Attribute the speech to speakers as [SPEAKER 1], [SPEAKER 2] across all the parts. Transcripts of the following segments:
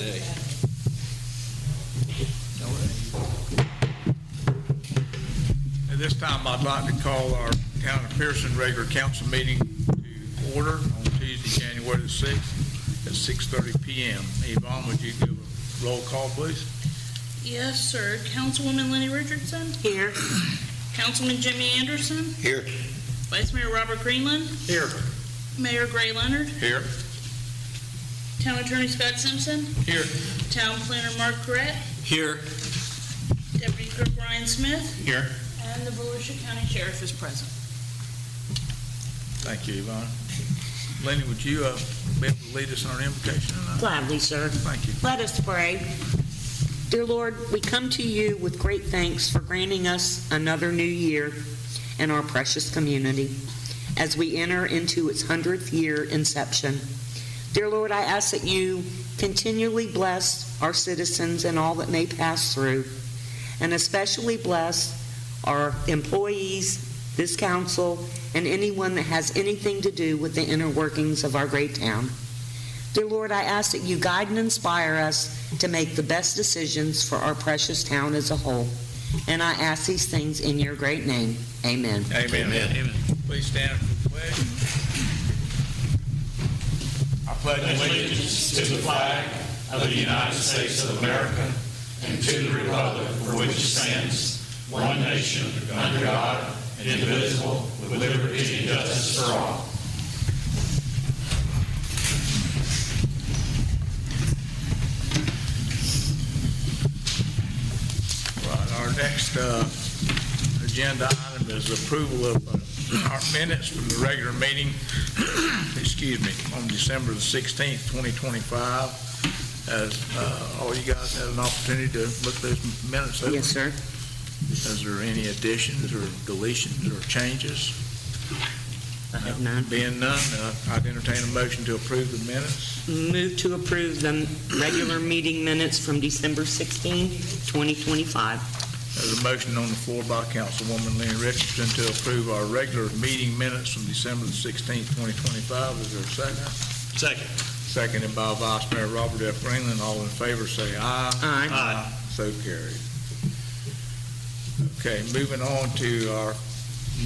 [SPEAKER 1] day.
[SPEAKER 2] At this time, I'd like to call our Town of Pierson regular council meeting to order on Tuesday, January the 6th at 6:30 p.m. Yvonne, would you give a roll call, please?
[SPEAKER 3] Yes, sir. Councilwoman Lenny Richardson?
[SPEAKER 4] Here.
[SPEAKER 3] Councilman Jimmy Anderson?
[SPEAKER 1] Here.
[SPEAKER 3] Vice Mayor Robert Greenland?
[SPEAKER 2] Here.
[SPEAKER 3] Mayor Gray Leonard?
[SPEAKER 2] Here.
[SPEAKER 3] Town Attorney Scott Simpson?
[SPEAKER 2] Here.
[SPEAKER 3] Town Planner Mark Corrett?
[SPEAKER 1] Here.
[SPEAKER 3] Deputy Clerk Ryan Smith?
[SPEAKER 2] Here.
[SPEAKER 3] And the Volusia County Sheriff is present.
[SPEAKER 2] Thank you, Yvonne. Lenny, would you be able to lead us on our invocation tonight?
[SPEAKER 4] Gladly, sir.
[SPEAKER 2] Thank you.
[SPEAKER 4] Let us pray. Dear Lord, we come to you with great thanks for granting us another new year in our precious community as we enter into its 100th year inception. Dear Lord, I ask that you continually bless our citizens and all that may pass through, and especially bless our employees, this council, and anyone that has anything to do with the inner workings of our great town. Dear Lord, I ask that you guide and inspire us to make the best decisions for our precious town as a whole. And I ask these things in your great name. Amen.
[SPEAKER 2] Amen. Amen. Please stand for the pledge. I pledge
[SPEAKER 5] allegiance to the flag of the United States of America and to the republic for which it stands, one nation, under God, indivisible, with liberty and justice for all.
[SPEAKER 2] Right, our next agenda item is approval of our minutes from the regular meeting, excuse me, on December the 16th, 2025. As all you guys had an opportunity to look those minutes over?
[SPEAKER 4] Yes, sir.
[SPEAKER 2] Is there any additions or deletions or changes?
[SPEAKER 4] I have none.
[SPEAKER 2] Being none, I'd entertain a motion to approve the minutes.
[SPEAKER 4] Move to approve the regular meeting minutes from December 16, 2025.
[SPEAKER 2] There's a motion on the floor by Councilwoman Lenny Richardson to approve our regular meeting minutes from December the 16th, 2025. Is there a second?
[SPEAKER 1] Second.
[SPEAKER 2] Seconded by Vice Mayor Robert F. Greenland. All in favor say aye.
[SPEAKER 4] Aye.
[SPEAKER 1] Aye.
[SPEAKER 2] So carried. Okay, moving on to our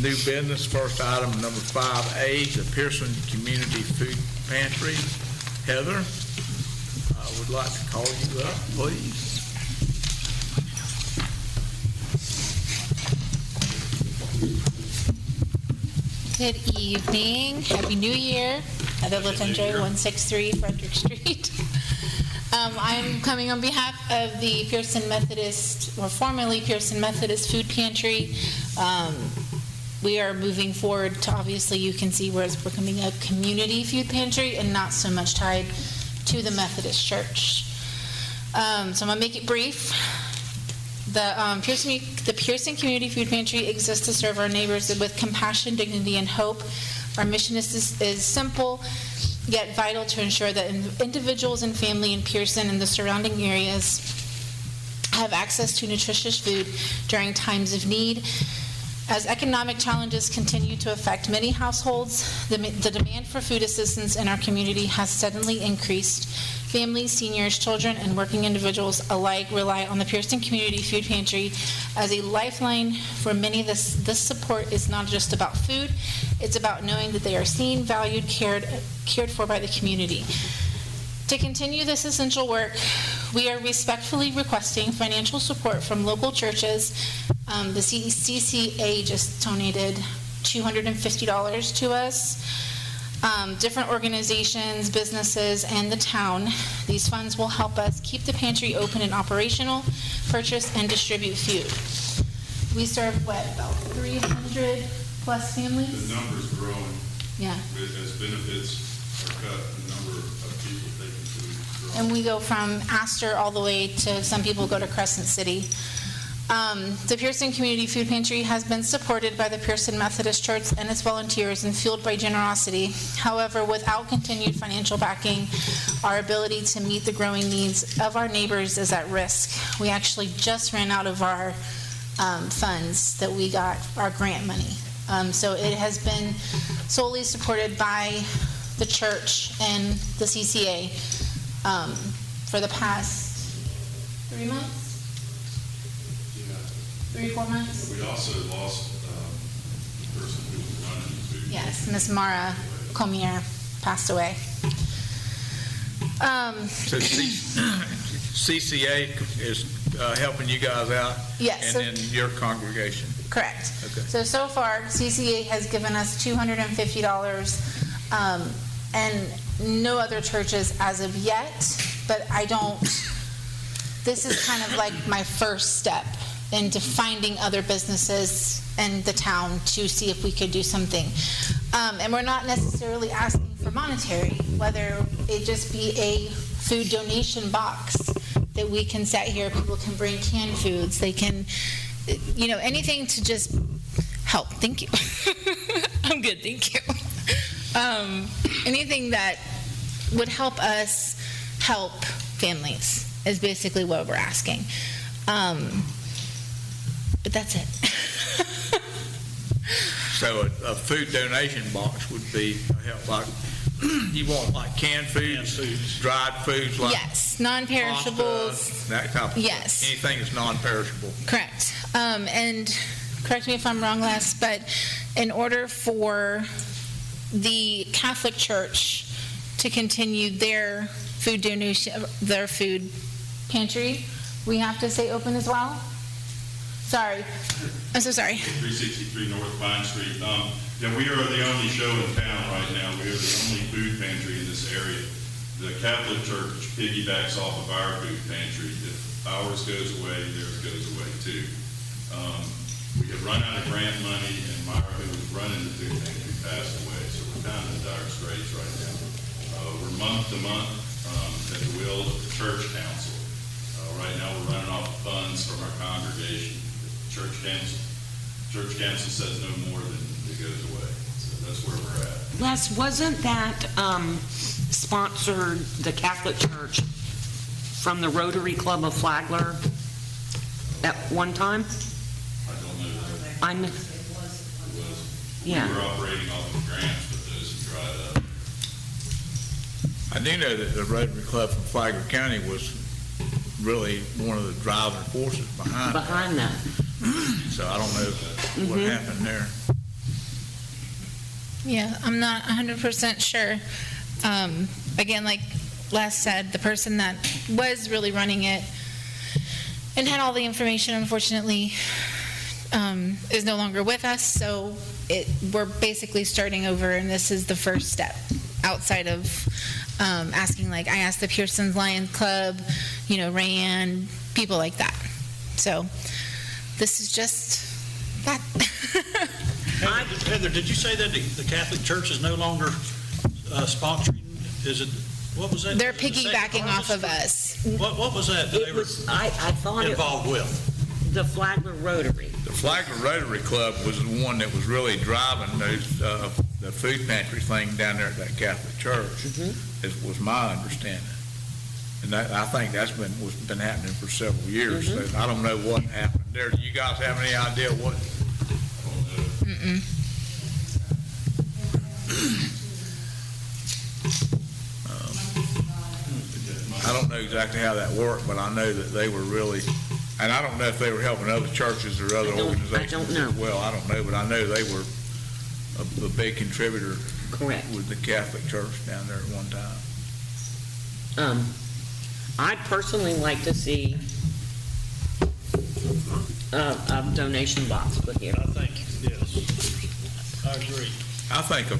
[SPEAKER 2] new business. First item, number 5A, the Pierson Community Food Pantry. Heather, I would like to call you up, please.
[SPEAKER 6] Good evening. Happy New Year. Heather Latendra, 163 Frederick Street. I'm coming on behalf of the Pierson Methodist, or formerly Pierson Methodist Food Pantry. We are moving forward to, obviously you can see where it's becoming a community food pantry and not so much tied to the Methodist Church. So I'm going to make it brief. The Pierson Community Food Pantry exists to serve our neighbors with compassion, dignity, and hope. Our mission is simple, yet vital, to ensure that individuals and family in Pierson and the surrounding areas have access to nutritious food during times of need. As economic challenges continue to affect many households, the demand for food assistance in our community has steadily increased. Families, seniors, children, and working individuals alike rely on the Pierson Community Food Pantry as a lifeline. For many, this support is not just about food, it's about knowing that they are seen, valued, cared for by the community. To continue this essential work, we are respectfully requesting financial support from local churches. The CCA just donated $250 to us. Different organizations, businesses, and the town. These funds will help us keep the pantry open and operational, purchase and distribute food. We serve, about 300 plus families?
[SPEAKER 5] The number's growing.
[SPEAKER 6] Yeah.
[SPEAKER 5] As benefits are cut, the number of people taking food is growing.
[SPEAKER 6] And we go from Astor all the way to, some people go to Crescent City. The Pierson Community Food Pantry has been supported by the Pierson Methodist Church and its volunteers and fueled by generosity. However, without continued financial backing, our ability to meet the growing needs of our neighbors is at risk. We actually just ran out of our funds that we got, our grant money. So it has been solely supported by the church and the CCA for the past 3 months? 3-4 months?
[SPEAKER 5] We also lost the person who was running the food.
[SPEAKER 6] Yes, Miss Mara Comier passed away.
[SPEAKER 2] So CCA is helping you guys out?
[SPEAKER 6] Yes.
[SPEAKER 2] And then your congregation?
[SPEAKER 6] Correct.
[SPEAKER 2] Okay.
[SPEAKER 6] So far, CCA has given us $250, and no other churches as of yet, but this is kind of like my first step into finding other businesses in the town to see if we could do something. And we're not necessarily asking for monetary, whether it just be a food donation box that we can set here. People can bring canned foods. They can, anything to just help. Thank you. I'm good, thank you. Anything that would help us help families is basically what we're asking. But that's it.
[SPEAKER 2] So a food donation box would be a help, like, you want like canned foods, dried foods, like
[SPEAKER 6] Yes, non-perishables.
[SPEAKER 2] pasta, that type of
[SPEAKER 6] Yes.
[SPEAKER 2] stuff. Anything that's non-perishable.
[SPEAKER 6] Correct. And correct me if I'm wrong, Les, but in order for the Catholic Church to continue their food donation, their food pantry, we have to stay open as well? Sorry. I'm so sorry.
[SPEAKER 5] 363 North Pine Street. We are the only show in town right now. We are the only food pantry in this area. The Catholic Church piggybacks off of our food pantry. If ours goes away, theirs goes away too. We had run out of grant money, and Myra, who was running the food pantry, passed away, so we're kind of in dire straits right now. We're month to month at the will of the church council. Right now, we're running off funds from our congregation. Church council says no more than it goes away. So that's where we're at.
[SPEAKER 4] Les, wasn't that sponsored, the Catholic Church, from the Rotary Club of Flagler at one time?
[SPEAKER 5] I don't know that.
[SPEAKER 4] I'm,
[SPEAKER 5] It was.
[SPEAKER 4] Yeah.
[SPEAKER 5] We were operating off of grants, but those have dried up.
[SPEAKER 2] I do know that the Rotary Club from Flagler County was really one of the driving forces behind
[SPEAKER 4] that.
[SPEAKER 2] So I don't know what happened there.
[SPEAKER 6] Yeah, I'm not 100% sure. Again, like Les said, the person that was really running it and had all the information, unfortunately, is no longer with us. So we're basically starting over, and this is the first step outside of asking. Like, I asked the Pierson's Lions Club, Rayanne, people like that. So this is just that.
[SPEAKER 1] Heather, did you say that the Catholic Church is no longer sponsoring? Is it, what was that?
[SPEAKER 6] They're
[SPEAKER 1] The Second
[SPEAKER 6] piggybacking off
[SPEAKER 1] Harvest?
[SPEAKER 6] of us.
[SPEAKER 1] What was that that they
[SPEAKER 4] It
[SPEAKER 1] were
[SPEAKER 4] was, I thought it
[SPEAKER 1] involved with?
[SPEAKER 4] the Flagler Rotary.
[SPEAKER 2] The Flagler Rotary Club was the one that was really driving those, the food pantry thing down there at that Catholic Church, was my understanding. And that, I think that's been happening for several years. So I don't know what happened there. Do you guys have any idea what? I don't know exactly how that worked, but I know that they were really, and I don't know if they were helping other churches or other organizations.
[SPEAKER 4] I don't know.
[SPEAKER 2] Well, I don't know, but I know they were a big contributor.
[SPEAKER 4] Correct.
[SPEAKER 2] With the Catholic Church down there at one time.
[SPEAKER 4] I'd personally like to see a donation box put here.
[SPEAKER 1] I think, yes. I agree.
[SPEAKER 2] I think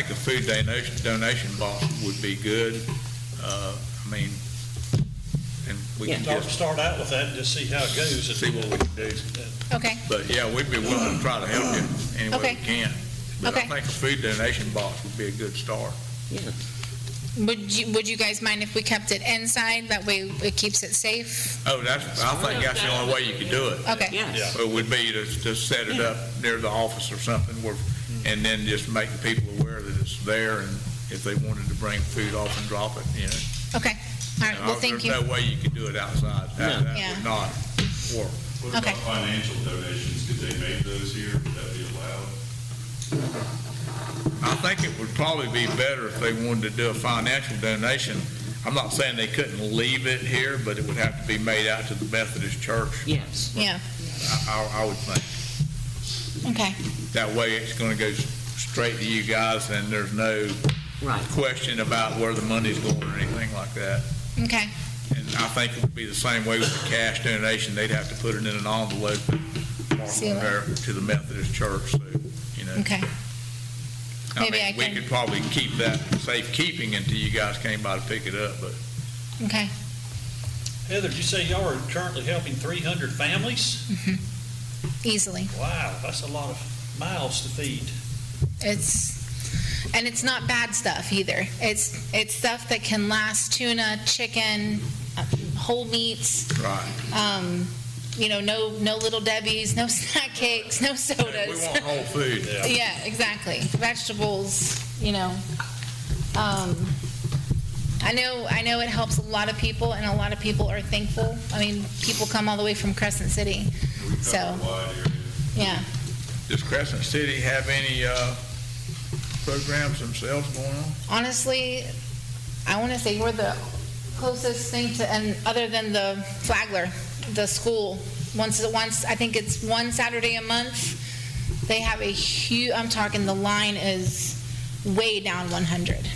[SPEAKER 2] a food donation box would be good. And we can just
[SPEAKER 1] Start out with that and just see how it goes.
[SPEAKER 2] see what we can do.
[SPEAKER 6] Okay.
[SPEAKER 2] But yeah, we'd be willing to try to help you any way
[SPEAKER 6] Okay.
[SPEAKER 2] we can. But I
[SPEAKER 6] Okay.
[SPEAKER 2] think a food donation box would be a good start.
[SPEAKER 4] Yeah.
[SPEAKER 6] Would you guys mind if we kept it inside? That way it keeps it safe?
[SPEAKER 2] Oh, I think that's the only way you could do it.
[SPEAKER 6] Okay.
[SPEAKER 4] Yes.
[SPEAKER 2] It would be to set it up near the office or something, and then just make the people aware that it's there, and if they wanted to bring food off and drop it,
[SPEAKER 6] Okay. All right. Well, thank you.
[SPEAKER 2] There's no way you could do it outside. That
[SPEAKER 6] Yeah.
[SPEAKER 2] would not work.
[SPEAKER 5] What about
[SPEAKER 6] Okay.
[SPEAKER 5] financial donations? Could they make those here? Would that be allowed?
[SPEAKER 2] I think it would probably be better if they wanted to do a financial donation. I'm not saying they couldn't leave it here, but it would have to be made out to the Methodist church.
[SPEAKER 4] Yes.
[SPEAKER 6] Yeah,
[SPEAKER 2] I would think.
[SPEAKER 6] okay.
[SPEAKER 2] That way it's going to go straight to you guys, and there's no
[SPEAKER 4] Right.
[SPEAKER 2] question about where the money's going or anything like that.
[SPEAKER 6] Okay,
[SPEAKER 2] And I think it would be the same way with the cash donation. They'd have to put it in an envelope marked
[SPEAKER 6] Seal it.
[SPEAKER 2] there to the Methodist church, so, you know.
[SPEAKER 6] okay. Maybe I
[SPEAKER 2] We
[SPEAKER 6] can-
[SPEAKER 2] could probably keep that safekeeping until you guys came by to pick it up, but
[SPEAKER 6] Okay.
[SPEAKER 1] Heather, did you say y'all are currently helping 300 families?
[SPEAKER 6] Easily.
[SPEAKER 1] Wow, that's a lot of miles to feed.
[SPEAKER 6] It's not bad stuff either. It's stuff that can last: tuna, chicken, whole meats.
[SPEAKER 2] right.
[SPEAKER 6] No Little Debbie's, no snack cakes, no
[SPEAKER 2] We
[SPEAKER 6] sodas.
[SPEAKER 2] want whole food.
[SPEAKER 6] Yeah, exactly. Vegetables. I know it helps a lot of people, and a lot of people are thankful. I mean, people come all the way from Crescent City, so yeah.
[SPEAKER 2] Does Crescent City have any programs themselves going on?
[SPEAKER 6] Honestly, I want to say we're the closest thing to, and other than the Flagler, the school. Once I think it's one Saturday a month. They have a huge. I'm talking. The line is way down 100,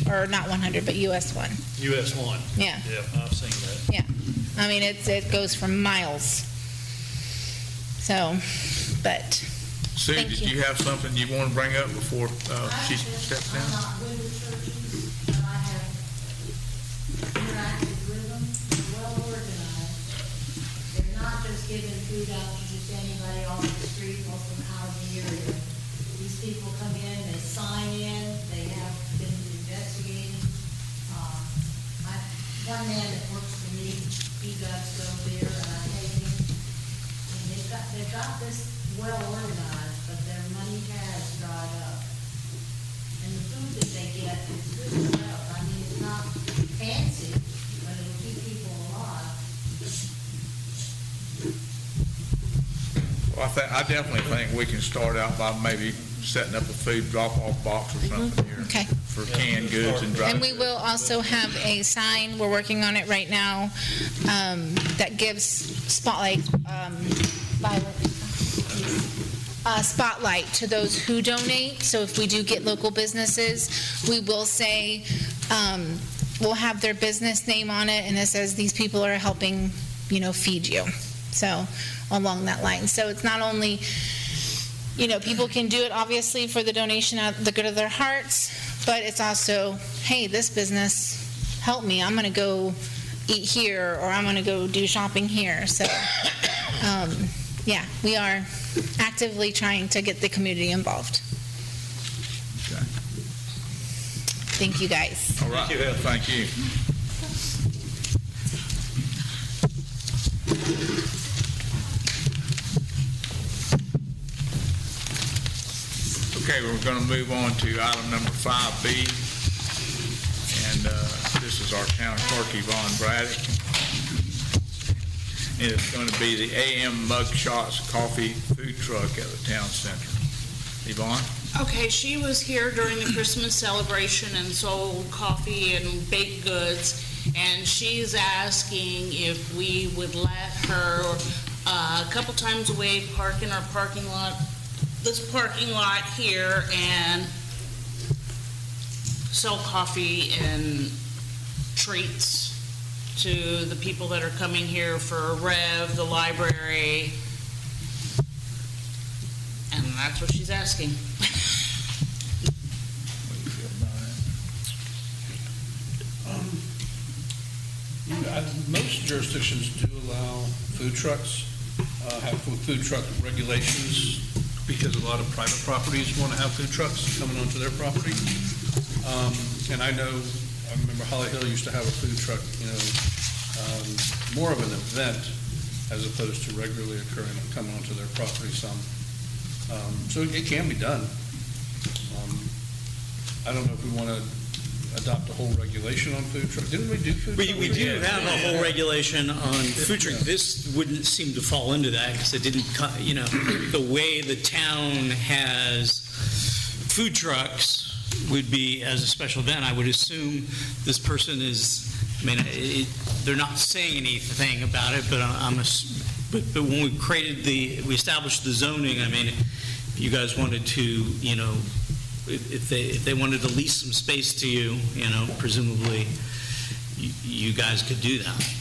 [SPEAKER 6] or not 100, but US 1.
[SPEAKER 1] US 1.
[SPEAKER 6] Yeah,
[SPEAKER 1] Yeah, I've seen that.
[SPEAKER 6] yeah. I mean, it goes for miles. So, but
[SPEAKER 2] Sue,
[SPEAKER 6] Thank
[SPEAKER 2] did
[SPEAKER 6] you.
[SPEAKER 2] you have something you want to bring up before she steps
[SPEAKER 7] I'm
[SPEAKER 2] down?
[SPEAKER 7] not with the churches, but I have interacted with them. They're well organized. They're not just giving food out to just anybody off the street or from out of the area. These people come in, they sign in, they have been investigating. One man that works for me, he does go there, and I take him. And they've got this well organized, but their money has dried up. And the food that they get is good stuff. I mean, it's not fancy, but it'll keep people alive.
[SPEAKER 2] Well, I definitely think we can start out by maybe setting up a food drop-off box or something here.
[SPEAKER 6] Okay.
[SPEAKER 2] For canned goods and dry
[SPEAKER 6] And we
[SPEAKER 2] goods.
[SPEAKER 6] will also have a sign, we're working on it right now, that gives spotlight to those who donate. So if we do get local businesses, we will say, we'll have their business name on it, and it says, these people are helping, feed you. So along that line. So it's not only, people can do it obviously for the donation out the good of their hearts, but it's also, hey, this business helped me. I'm going to go eat here, or I'm going to go do shopping here. So, yeah, we are actively trying to get the community involved.
[SPEAKER 2] Okay.
[SPEAKER 6] Thank you, guys.
[SPEAKER 2] All right, thank you. Okay, we're going to move on to item number 5B, and this is our town clerk, Yvonne Braddock. And it's going to be the AM Mug Shots Coffee Food Truck at the town center. Yvonne?
[SPEAKER 3] Okay, she was here during the Christmas celebration and sold coffee and baked goods, and she's asking if we would let her a couple times a week park in our parking lot, this parking lot here, and sell coffee and treats to the people that are coming here for Rev, the library, and that's what she's asking.
[SPEAKER 8] Most jurisdictions do allow food trucks, have food truck regulations, because a lot of private properties want to have food trucks coming onto their property. And I remember Holly Hill used to have a food truck, more of an event as opposed to regularly occurring, coming onto their property some. So it can be done. I don't know if we want to adopt a whole regulation on food trucks. Didn't we do food trucks?
[SPEAKER 9] We do have a whole regulation on food trucks. This wouldn't seem to fall into that because it didn't, the way the town has food trucks would be as a special event. I would assume this person is, I mean, they're not saying anything about it, but but when we established the zoning, I mean, if you guys wanted to, you know, if they wanted to lease some space to you, you know, presumably you guys could do that.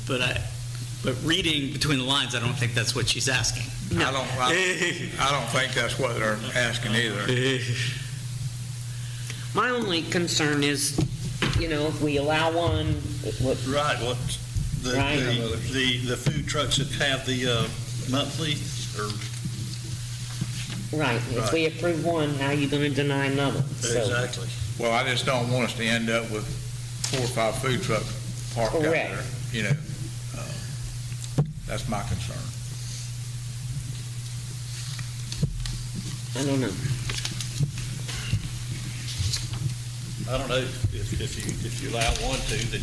[SPEAKER 9] But reading between the lines, I don't think that's what she's asking.
[SPEAKER 2] I don't think that's what they're asking either.
[SPEAKER 4] My only concern is, you know, if we allow one, what,
[SPEAKER 1] Right,
[SPEAKER 4] Right.
[SPEAKER 1] the food trucks that have the monthly, or,
[SPEAKER 4] right, if we approve one, how are you going to deny another? So,
[SPEAKER 1] exactly.
[SPEAKER 2] Well, I just don't want us to end up with 4 or 5 food trucks parked out
[SPEAKER 4] Correct.
[SPEAKER 2] there, you know. That's my concern.
[SPEAKER 4] I don't know.
[SPEAKER 1] I don't know, if you allow one to, then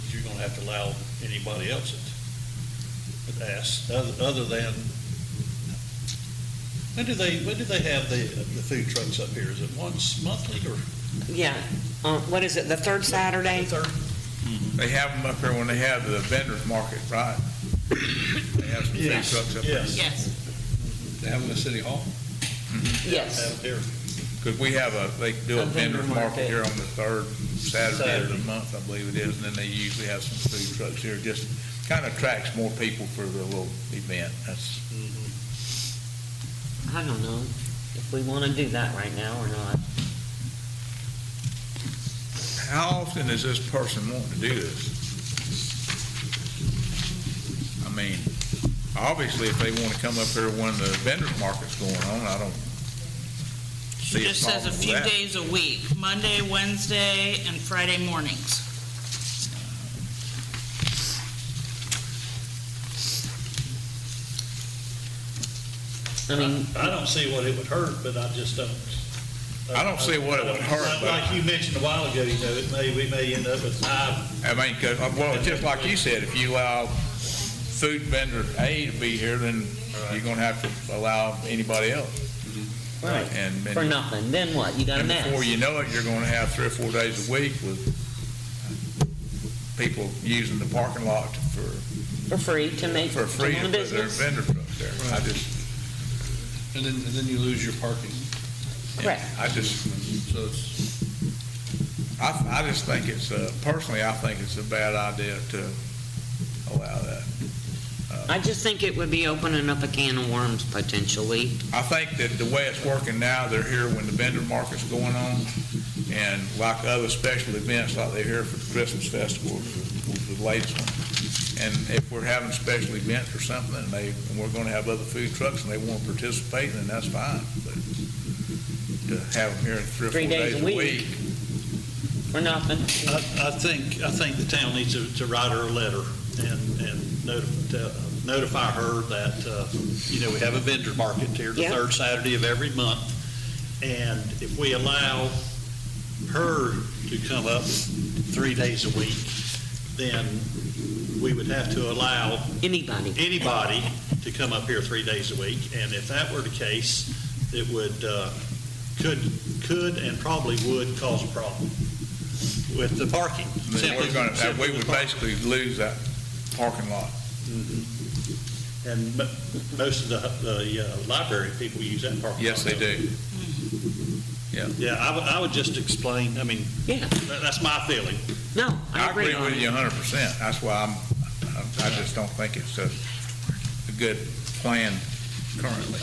[SPEAKER 1] you're gonna have to allow anybody else that asks, other than, when do they have the food trucks up here? Is it once monthly, or?
[SPEAKER 4] Yeah, what is it, the third Saturday?
[SPEAKER 1] The third?
[SPEAKER 2] They have them up here when they have the vendors market, right? They have some food
[SPEAKER 1] Yes,
[SPEAKER 2] trucks up there.
[SPEAKER 3] Yes.
[SPEAKER 8] They have them in City Hall?
[SPEAKER 4] Yes.
[SPEAKER 1] Out there.
[SPEAKER 2] Because they do
[SPEAKER 4] A
[SPEAKER 2] a vendors
[SPEAKER 4] vendor
[SPEAKER 2] market
[SPEAKER 4] market.
[SPEAKER 2] here on the third Saturday of the
[SPEAKER 1] Saturday.
[SPEAKER 2] month, I believe it is, and then they usually have some food trucks here. Just kind of attracts more people for the little event. That's,
[SPEAKER 4] I don't know if we want to do that right now or not.
[SPEAKER 2] how often does this person want to do this? I mean, obviously, if they want to come up here when the vendors market's going on, I don't see
[SPEAKER 3] It
[SPEAKER 2] a
[SPEAKER 3] just says a
[SPEAKER 2] problem with
[SPEAKER 3] few
[SPEAKER 2] that.
[SPEAKER 3] days a week, Monday, Wednesday, and Friday mornings.
[SPEAKER 4] I mean,
[SPEAKER 1] I don't see what it would hurt, but I just don't.
[SPEAKER 2] I don't see what it would hurt, but-
[SPEAKER 1] Like you mentioned a while ago, you know, we may end up with 5.
[SPEAKER 2] I mean, well, just like you said, if you allow food vendor A to be here, then you're going to have to allow anybody else.
[SPEAKER 4] right,
[SPEAKER 2] And
[SPEAKER 4] for nothing, then what, you got a
[SPEAKER 2] And before
[SPEAKER 4] mess.
[SPEAKER 2] you know it, you're going to have 3 or 4 days a week with people using the parking lot
[SPEAKER 4] For free to make,
[SPEAKER 2] for
[SPEAKER 4] to
[SPEAKER 2] free
[SPEAKER 4] run
[SPEAKER 2] to
[SPEAKER 4] a
[SPEAKER 2] put their
[SPEAKER 4] business.
[SPEAKER 2] vendor trucks there. I just,
[SPEAKER 8] And then you lose your parking.
[SPEAKER 4] Correct.
[SPEAKER 2] I just,
[SPEAKER 8] So it's,
[SPEAKER 2] I just think it's, personally, I think it's a bad idea to allow that.
[SPEAKER 4] I just think it would be opening up a can of worms potentially.
[SPEAKER 2] I think that the way it's working now, they're here when the vendor market's going on, and like other special events, like they're here for the Christmas festival, was the latest one. And if we're having special events or something, and we're gonna have other food trucks and they wanna participate, then that's fine. But to have them here 3 or 4 days a week.
[SPEAKER 4] For nothing.
[SPEAKER 1] I think the town needs to write her a letter and notify her that, you know, we have a vendor market here the
[SPEAKER 4] Yeah.
[SPEAKER 1] third Saturday of every month. And if we allow her to come up 3 days a week, then we would have to allow
[SPEAKER 4] Anybody.
[SPEAKER 1] anybody to come up here 3 days a week. And if that were the case, it would, could and probably would cause a problem with the parking.
[SPEAKER 2] Then we're gonna,
[SPEAKER 1] Simply
[SPEAKER 2] we would
[SPEAKER 1] with parking.
[SPEAKER 2] basically lose that parking lot.
[SPEAKER 1] And most of the library people use that parking lot.
[SPEAKER 2] Yes, they do.
[SPEAKER 1] Yeah, I would just explain, I mean,
[SPEAKER 4] Yeah,
[SPEAKER 1] that's my feeling.
[SPEAKER 4] no,
[SPEAKER 2] I agree
[SPEAKER 4] on
[SPEAKER 2] with
[SPEAKER 4] it.
[SPEAKER 2] you 100%. That's why I just don't think it's a good plan currently.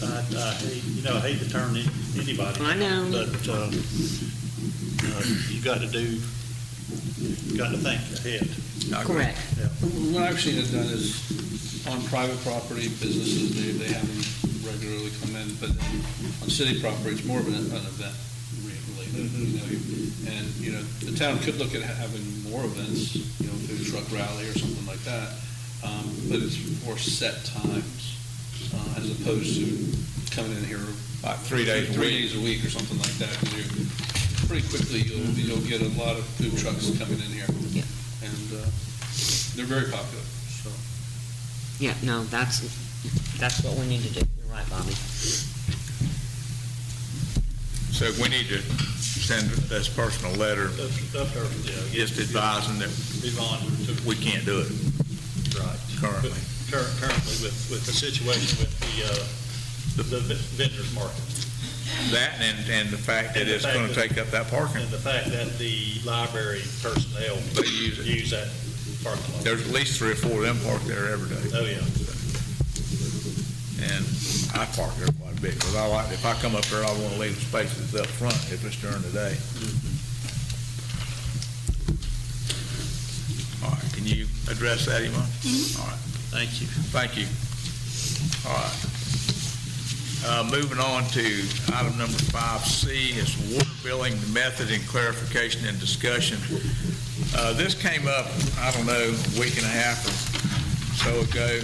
[SPEAKER 1] I hate to turn anybody.
[SPEAKER 4] I know.
[SPEAKER 1] But you got to think ahead.
[SPEAKER 2] I agree.
[SPEAKER 4] Correct.
[SPEAKER 8] what I've seen it done is on private property, businesses, they have them regularly come in, but then on city property, it's more of an event related, you know. And, you know, the town could look at having more events, you know, food truck rally or something like that, but it's for set times, as opposed to coming in here
[SPEAKER 2] Like 3 days a
[SPEAKER 8] 3
[SPEAKER 2] week.
[SPEAKER 8] days a week or something like that, because pretty quickly you'll get a lot of food trucks coming in here.
[SPEAKER 4] Yeah.
[SPEAKER 8] And they're very popular, so.
[SPEAKER 4] Yeah, no, that's what we need to do. You're right, Bobby.
[SPEAKER 2] So we need to send this person a letter
[SPEAKER 1] Up there,
[SPEAKER 2] just advising that
[SPEAKER 1] Yvonne to
[SPEAKER 2] we can't do it
[SPEAKER 1] right.
[SPEAKER 2] currently.
[SPEAKER 1] Currently with the situation with the vendors market.
[SPEAKER 2] That and the fact that
[SPEAKER 1] And the
[SPEAKER 2] it's
[SPEAKER 1] fact
[SPEAKER 2] going to
[SPEAKER 1] that-
[SPEAKER 2] take up that parking.
[SPEAKER 1] And the fact that the library personnel
[SPEAKER 2] They use it.
[SPEAKER 1] use that parking lot.
[SPEAKER 2] There's at least 3 or 4 of them parked there every day.
[SPEAKER 1] Oh, yeah.
[SPEAKER 2] And I park there quite a bit, because if I come up there, I want to leave the spaces up front if it's during the day. All right, can you address that, Iman? All right,
[SPEAKER 1] Thank you.
[SPEAKER 2] thank you. All right. Moving on to item number 5C, is water billing method and clarification and discussion. This came up, I don't know, a week and a half or so ago.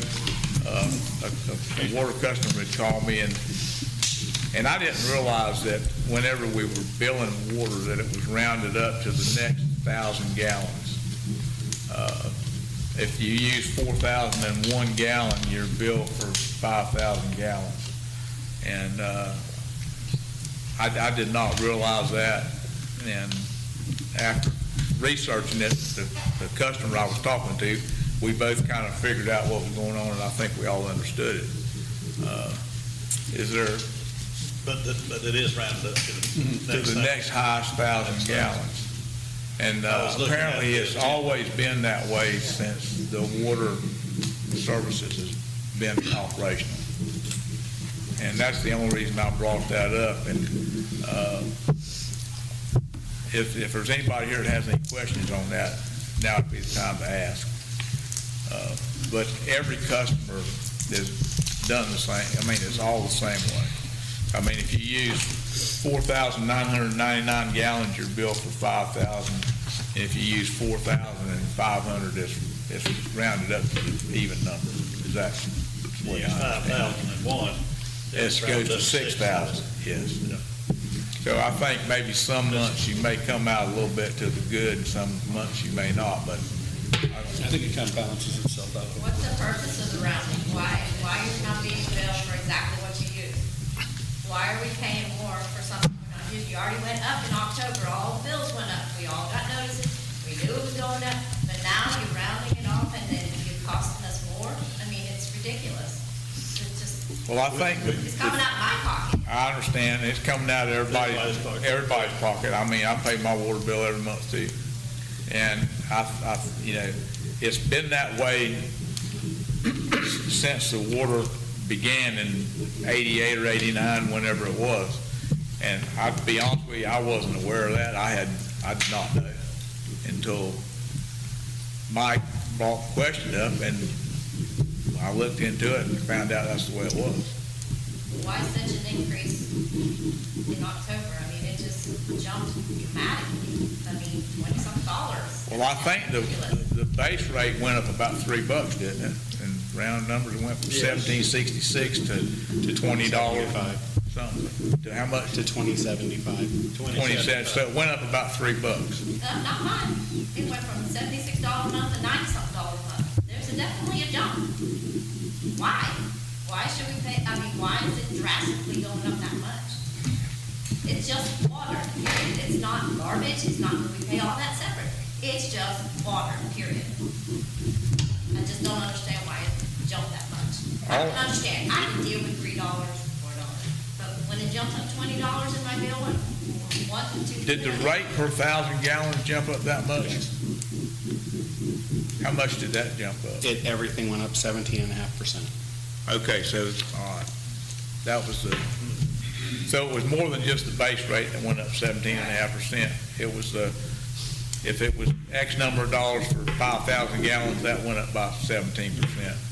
[SPEAKER 2] A water customer had called me, and I didn't realize that whenever we were billing water, that it was rounded up to the next 1,000 gallons. If you use 4,001 gallon, you're billed for 5,000 gallons. And I did not realize that. And after researching it, the customer I was talking to, we both kind of figured out what was going on, and I think we all understood it. Is there,
[SPEAKER 1] But it is rounded up to
[SPEAKER 2] to the next highest 1,000 gallons? And
[SPEAKER 1] I was looking at
[SPEAKER 2] apparently
[SPEAKER 1] the
[SPEAKER 2] it's
[SPEAKER 1] agenda.
[SPEAKER 2] always been that way since the water services has been operational. And that's the only reason I brought that up. And if there's anybody here that has any questions on that, now would be the time to ask. But every customer is done the same. I mean, it's all the same way. I mean, if you use 4,999 gallons, you're billed for 5,000. If you use 4,500, it's rounded up to an even number. Is that the way I understand it?
[SPEAKER 1] 5,001.
[SPEAKER 2] It goes to 6,000, yes. So I think maybe some months you may come out a little bit to the good, and some months you may not, but
[SPEAKER 8] I think it kind of balances itself out.
[SPEAKER 7] What's the purpose of the rounding? Why are you not being billed for exactly what you use? Why are we paying more for something we're not using? You already went up in October, all the bills went up, we all got notices, we knew it was going up, but now you're rounding it off and then you're costing us more? I mean, it's ridiculous. It's just,
[SPEAKER 2] well, I think
[SPEAKER 7] it's coming out of my pocket.
[SPEAKER 2] I understand, it's coming out of everybody's pocket. I mean, I pay my water bill every month too. And I you know, it's been that way since the water began in 88 or 89, whenever it was. And I'd be honest with you, I wasn't aware of that. I did not know until Mike brought the question up, and I looked into it and found out that's the way it was.
[SPEAKER 7] Why such an increase in October? I mean, it just jumped dramatically. I mean, $20-something.
[SPEAKER 2] Well, I think the base rate went up about $3, didn't it? And round numbers went from $17.66 to $20 something. To how much?
[SPEAKER 10] To $20.75.
[SPEAKER 2] 20 cents. So it went up about $3.
[SPEAKER 7] Not mine. It went from $76 a month to $90-something a month. There's definitely a jump. Why? Why should we pay, I mean, why is it drastically going up that much? It's just water, period. It's not garbage, it's not, we pay all that separate. It's just water, period. I just don't understand why it jumped that much. I can understand, I can deal with $3, $4, but when it jumps up $20 in my bill, what, 2?
[SPEAKER 2] Did the rate per 1,000 gallons jump up that much? How much did that jump up?
[SPEAKER 10] Everything went up 17.5%.
[SPEAKER 2] Okay, so, all right, that was the, so it was more than just the base rate that went up 17.5%. It was the, if it was X number of dollars for 5,000 gallons, that went up by 17%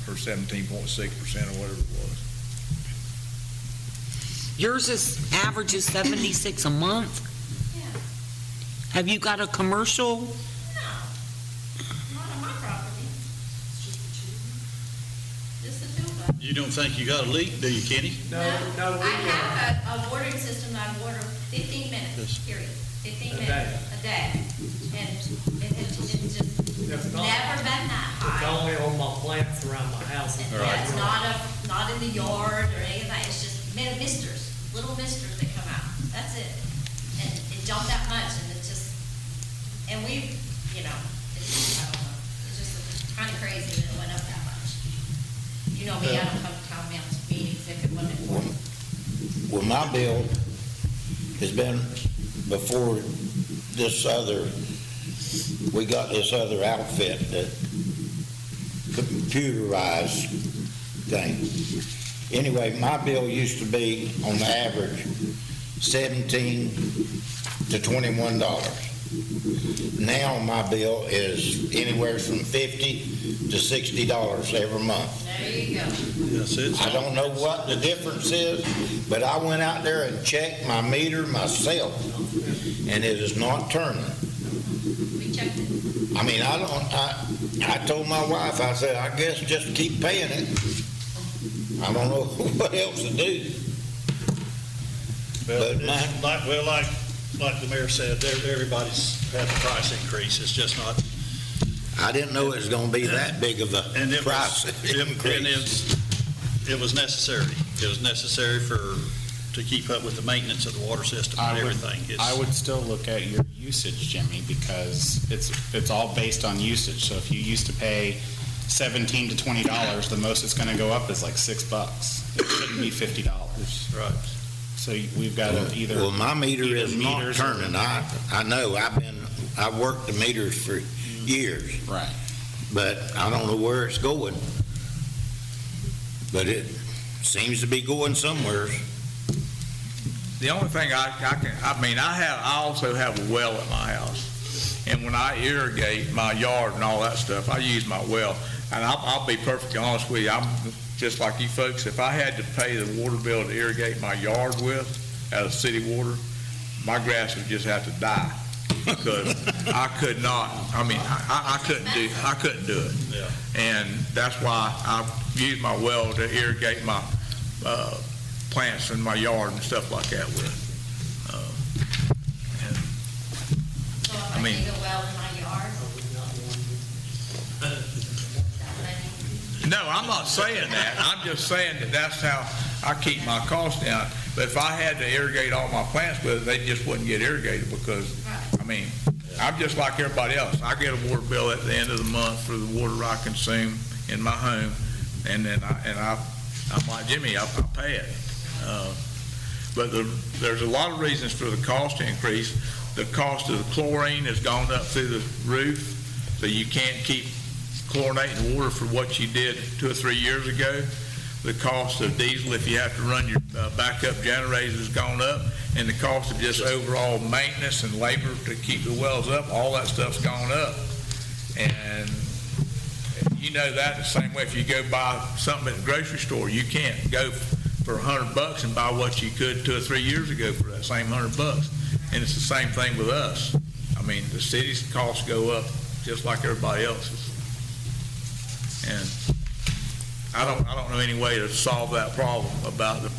[SPEAKER 2] or 17.6% or whatever it was.
[SPEAKER 4] Yours is averages 76 a month.
[SPEAKER 7] Yeah.
[SPEAKER 4] Have you got a commercial?
[SPEAKER 7] No, not on my property. Just a two-buck.
[SPEAKER 1] You don't think you got a leak, do you, Kenny?
[SPEAKER 7] No, I have a watering system that I water 15 minutes,
[SPEAKER 1] Yes.
[SPEAKER 7] period. 15 minutes a day. And it's just never been that
[SPEAKER 11] It's
[SPEAKER 7] high.
[SPEAKER 11] only on my plants around my house.
[SPEAKER 7] And yeah, it's not in the yard or any of that, it's just misters. little misters that come out, that's it. And it jumped that much, and it's just, and we, you know, I don't know, it's just kind of crazy that it went up that much. You know me, I don't come to town meetings if it wasn't important.
[SPEAKER 11] Well, my bill has been before this other, we got this other outfit that computerized thing. Anyway, my bill used to be, on the average, $17 to $21. Now my bill is anywhere from $50 to $60 every month.
[SPEAKER 7] There you go.
[SPEAKER 1] Yes, it's.
[SPEAKER 11] I don't know what the difference is, but I went out there and checked my meter myself, and it is not turning.
[SPEAKER 7] We checked it.
[SPEAKER 11] I mean, I told my wife, I said, I guess just keep paying it. I don't know what else to do.
[SPEAKER 1] Well,
[SPEAKER 11] But
[SPEAKER 1] it's like the mayor said, everybody's had the price increase. It's just not.
[SPEAKER 11] I didn't know it was gonna be that big of a
[SPEAKER 1] And it
[SPEAKER 11] price
[SPEAKER 1] was,
[SPEAKER 11] increase.
[SPEAKER 1] it was necessary. It was necessary to keep up with the maintenance of the water system and everything.
[SPEAKER 10] I would still look at your usage, Jimmy, because it's all based on usage. So if you used to pay $17 to $20, the most it's going to go up is like $6. It shouldn't be $50.
[SPEAKER 1] Right.
[SPEAKER 10] So we've got to either.
[SPEAKER 11] Well, my meter
[SPEAKER 10] either
[SPEAKER 11] is not
[SPEAKER 10] meters or-
[SPEAKER 11] turning. I know, I've worked the meters for years,
[SPEAKER 10] Right.
[SPEAKER 11] but I don't know where it's going. But it seems to be going somewhere.
[SPEAKER 2] The only thing I also have a well at my house. And when I irrigate my yard and all that stuff, I use my well. And I'll be perfectly honest with you, I'm just like you folks. If I had to pay the water bill to irrigate my yard with, out of city water, my grass would just have to die. Because I could not, I couldn't do it.
[SPEAKER 1] Yeah.
[SPEAKER 2] And that's why I use my well to irrigate my plants in my yard and stuff like that with.
[SPEAKER 7] So if I
[SPEAKER 2] I mean-
[SPEAKER 7] dig a well in my yard, is that what I need?
[SPEAKER 2] No, I'm not saying that. I'm just saying that that's how I keep my costs down. But if I had to irrigate all my plants with it, they just wouldn't get irrigated because, I'm just like everybody else. I get a water bill at the end of the month for the water I consume in my home, and then I'm like Jimmy, I'll pay it. But there's a lot of reasons for the cost increase. The cost of the chlorine has gone up through the roof, so you can't keep chlorinating water for what you did 2 or 3 years ago. The cost of diesel, if you have to run your backup generators, has gone up, and the cost of just overall maintenance and labor to keep the wells up, all that stuff's gone up. And you know that the same way if you go buy something at the grocery store, you can't go for $100 and buy what you could 2 or 3 years ago for that same $100. And it's the same thing with us. The city's costs go up just like everybody else's. And I don't know any way to solve that problem about the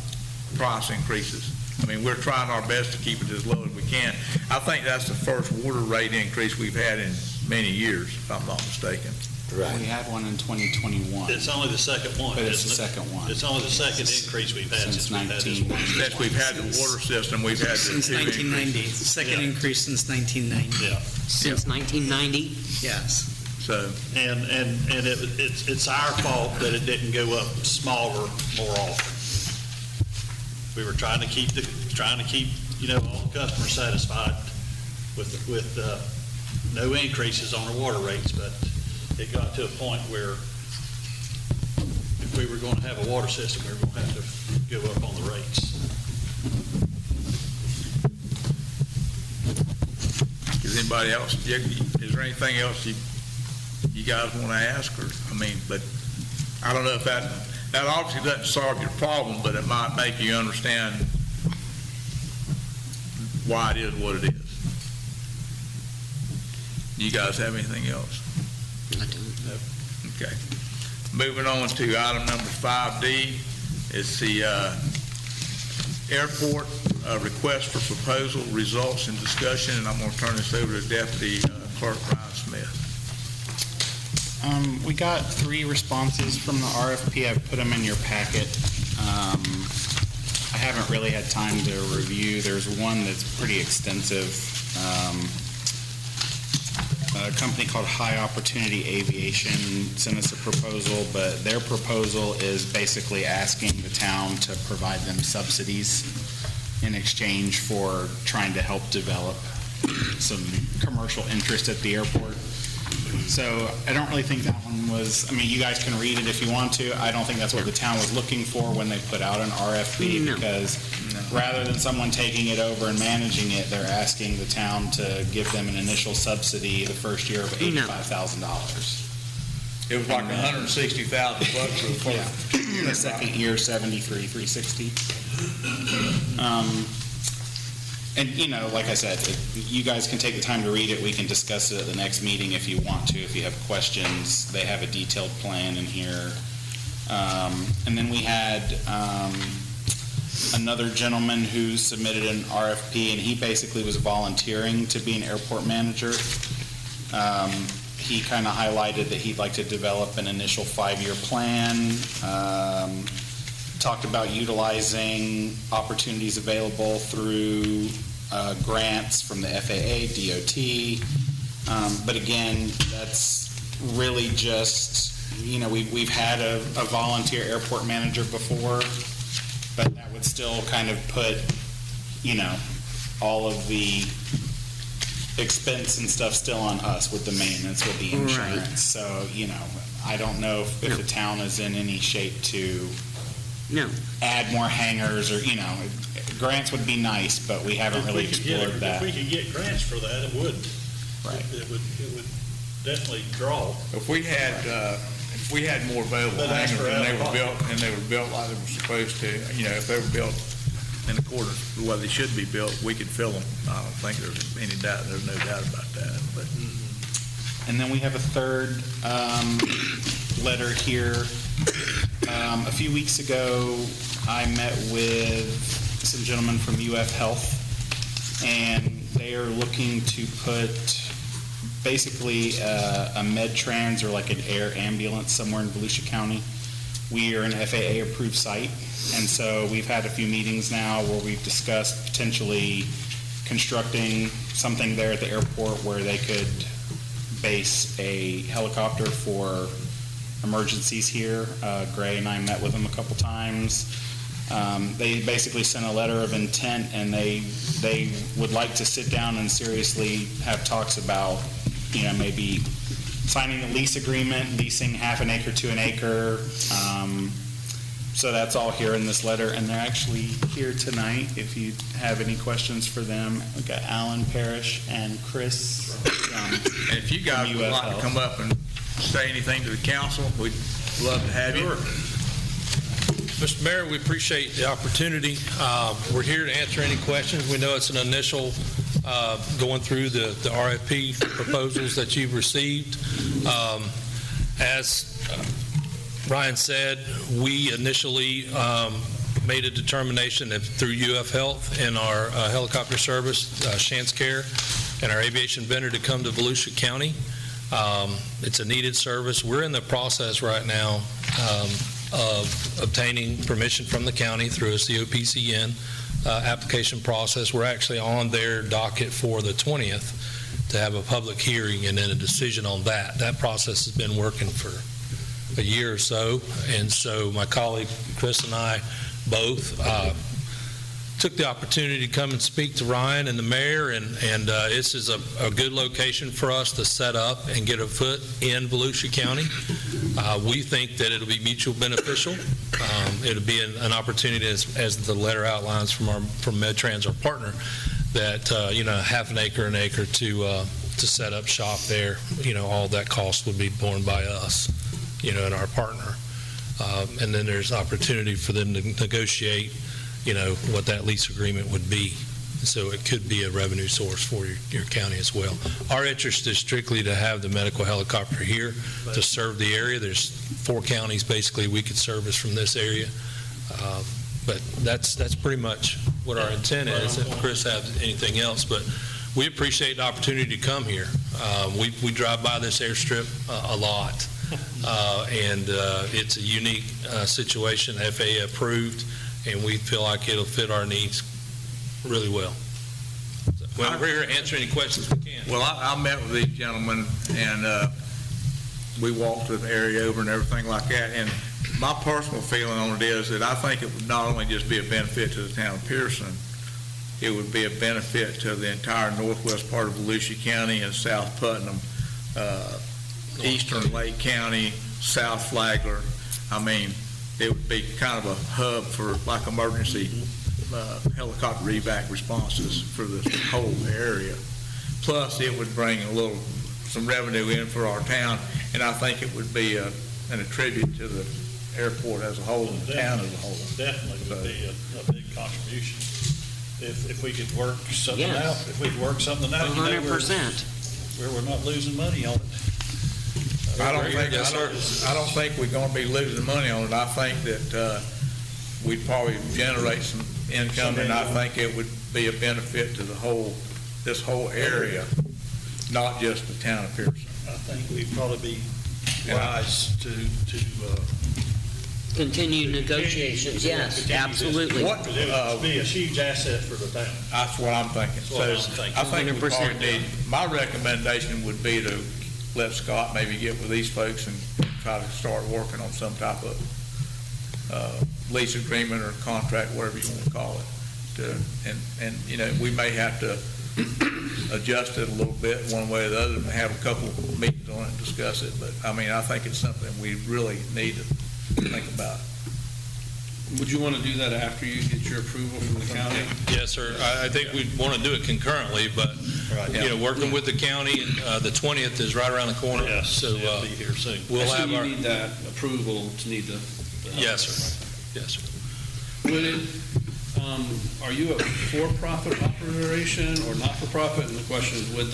[SPEAKER 2] price increases. We're trying our best to keep it as low as we can. I think that's the first water rate increase we've had in many years, if I'm not mistaken.
[SPEAKER 11] Right.
[SPEAKER 10] We had one in 2021.
[SPEAKER 1] It's only the second one.
[SPEAKER 10] But it's the
[SPEAKER 1] isn't it?
[SPEAKER 10] second one.
[SPEAKER 1] It's only the second increase we've had
[SPEAKER 10] Since
[SPEAKER 1] since we've had this
[SPEAKER 10] 19.
[SPEAKER 1] one.
[SPEAKER 2] Since we've had the water system, we've had the
[SPEAKER 9] Since
[SPEAKER 2] two
[SPEAKER 9] 1990,
[SPEAKER 2] increases.
[SPEAKER 9] the second
[SPEAKER 1] Yeah.
[SPEAKER 9] increase since 1990.
[SPEAKER 1] Yeah.
[SPEAKER 4] Since 1990?
[SPEAKER 9] Yes.
[SPEAKER 2] So,
[SPEAKER 1] And it's our fault that it didn't go up smaller more often. We were trying to keep all the customers satisfied with no increases on our water rates, but it got to a point where if we were going to have a water system, we were going to have to go up on the rates.
[SPEAKER 2] is anybody else, is there anything else you guys want to ask? But I don't know if that obviously doesn't solve your problem, but it might make you understand why it is what it is. You guys have anything else?
[SPEAKER 4] I don't.
[SPEAKER 2] Okay. Moving on to item number 5D, it's the airport request for proposal, results, and discussion, and I'm going to turn this over to Deputy Clerk Ryan Smith.
[SPEAKER 10] We got 3 responses from the RFP. I've put them in your packet. I haven't really had time to review. There's one that's pretty extensive. A company called High Opportunity Aviation sent us a proposal, but their proposal is basically asking the town to provide them subsidies in exchange for trying to help develop some commercial interest at the airport. So I don't really think that one was, I mean, you guys can read it if you want to. I don't think that's what the town was looking for when they put out an RFP,
[SPEAKER 4] No.
[SPEAKER 10] because rather than someone taking it over and managing it, they're asking the town to give them an initial subsidy the first year of $85,000.
[SPEAKER 2] It was like $160,000 for the first.
[SPEAKER 10] The second year, 73,360. And, you know, like I said, you guys can take the time to read it. We can discuss it at the next meeting if you want to, if you have questions. They have a detailed plan in here. And then we had another gentleman who submitted an RFP, and he basically was volunteering to be an airport manager. He kind of highlighted that he'd like to develop an initial 5-year plan, talked about utilizing opportunities available through grants from the FAA, DOT. But again, that's really just, you know, we've had a volunteer airport manager before, but that would still kind of put, you know, all of the expense and stuff still on us with the maintenance, with the insurance.
[SPEAKER 4] Right.
[SPEAKER 10] So, you know, I don't know if the town is in any shape to
[SPEAKER 4] No.
[SPEAKER 10] add more hangars, or, you know, grants would be nice, but we haven't really explored that.
[SPEAKER 1] If we could get grants for that, it would.
[SPEAKER 10] Right.
[SPEAKER 1] It would definitely draw.
[SPEAKER 2] If we had more available
[SPEAKER 1] But that's
[SPEAKER 2] hangars
[SPEAKER 1] for
[SPEAKER 2] and they
[SPEAKER 1] out
[SPEAKER 2] were
[SPEAKER 1] of
[SPEAKER 2] built, and they were built like they were supposed to, you know, if they were built in accordance with the way they should be built, we could fill them. I don't think there's any doubt, there's no doubt about that, but.
[SPEAKER 10] And then we have a third letter here. A few weeks ago, I met with some gentlemen from UF Health, and they are looking to put basically a MedTrans or like an air ambulance somewhere in Volusia County. We are an FAA-approved site, and so we've had a few meetings now where we've discussed potentially constructing something there at the airport where they could base a helicopter for emergencies here. Gray and I met with them a couple times. They basically sent a letter of intent, and they would like to sit down and seriously have talks about, you know, maybe signing a lease agreement, leasing half an acre to an acre. So that's all here in this letter, and they're actually here tonight if you have any questions for them. We've got Alan Parrish and Chris.
[SPEAKER 2] And if you guys would like to come up and say anything to the council, we'd love to have you.
[SPEAKER 12] Mr. Mayor, we appreciate the opportunity. We're here to answer any questions. We know it's an initial going through the RFP proposals that you've received. As Ryan said, we initially made a determination that through UF Health and our helicopter service, Chance Care, and our aviation vendor to come to Volusia County. It's a needed service. We're in the process right now of obtaining permission from the county through a COPCN application process. We're actually on their docket for the 20th to have a public hearing and then a decision on that. That process has been working for a year or so, and so my colleague Chris and I both took the opportunity to come and speak to Ryan and the mayor, and this is a good location for us to set up and get a foot in Volusia County. We think that it'll be mutual beneficial. It'll be an opportunity, as the letter outlines from MedTrans, our partner, that half an acre to set up shop there. All that cost would be borne by us, and our partner. And then there's opportunity for them to negotiate what that lease agreement would be. So it could be a revenue source for your county as well. Our interest is strictly to have the medical helicopter here to serve the area. There's 4 counties basically we could service from this area. But that's pretty much what our intent is. If Chris has anything else, but we appreciate the opportunity to come here. We drive by this airstrip a lot. And it's a unique situation, FAA approved, and we feel like it'll fit our needs really well. So, well, we're here to answer any questions we can.
[SPEAKER 2] Well, I met with these gentlemen, and we walked the area over and everything like that, and my personal feeling on it is that I think it would not only just be a benefit to the town of Pierson, it would be a benefit to the entire northwest part of Volusia County and South Putnam, eastern Lake County, South Flagler. I mean, it would be kind of a hub for like emergency helicopter evac responses for the whole area. Plus, it would bring some revenue in for our town, and I think it would be an attribute to the airport as a whole and the town as a whole.
[SPEAKER 1] Definitely would be a big contribution. If we could work something
[SPEAKER 4] Yes.
[SPEAKER 1] out, if we could work something out, you know,
[SPEAKER 4] 100%.
[SPEAKER 1] where we're not losing money on it.
[SPEAKER 2] I don't think we're going to be losing money on it. I think that we'd probably generate some income, and I think it would be a benefit to this whole area, not just the town of Pierson.
[SPEAKER 1] I think we'd probably be wise to
[SPEAKER 4] Continue negotiations, yes, absolutely.
[SPEAKER 2] What,
[SPEAKER 1] it would be a huge asset for the town.
[SPEAKER 2] That's what I'm thinking.
[SPEAKER 1] That's what I'm
[SPEAKER 2] So
[SPEAKER 1] thinking.
[SPEAKER 2] I think we
[SPEAKER 4] 100%.
[SPEAKER 2] probably need, my recommendation would be to let Scott maybe get with these folks and try to start working on some type of lease agreement or contract, whatever you want to call it. And you know, we may have to adjust it a little bit one way or the other and have a couple of meetings on it and discuss it. But I mean, I think it's something we really need to think about.
[SPEAKER 8] Would you want to do that after you get your approval from the county?
[SPEAKER 12] Yes, sir. I think we want to do it concurrently, but, you know, working with the county, and the 20th is right around the corner.
[SPEAKER 1] Yes,
[SPEAKER 12] So
[SPEAKER 1] it'll be here soon.
[SPEAKER 12] we'll
[SPEAKER 8] So
[SPEAKER 12] have
[SPEAKER 8] you
[SPEAKER 12] our,
[SPEAKER 8] need that approval to need the.
[SPEAKER 12] yes, sir. Yes, sir.
[SPEAKER 8] Would it, are you a for-profit operation or not-for-profit? And the question is, would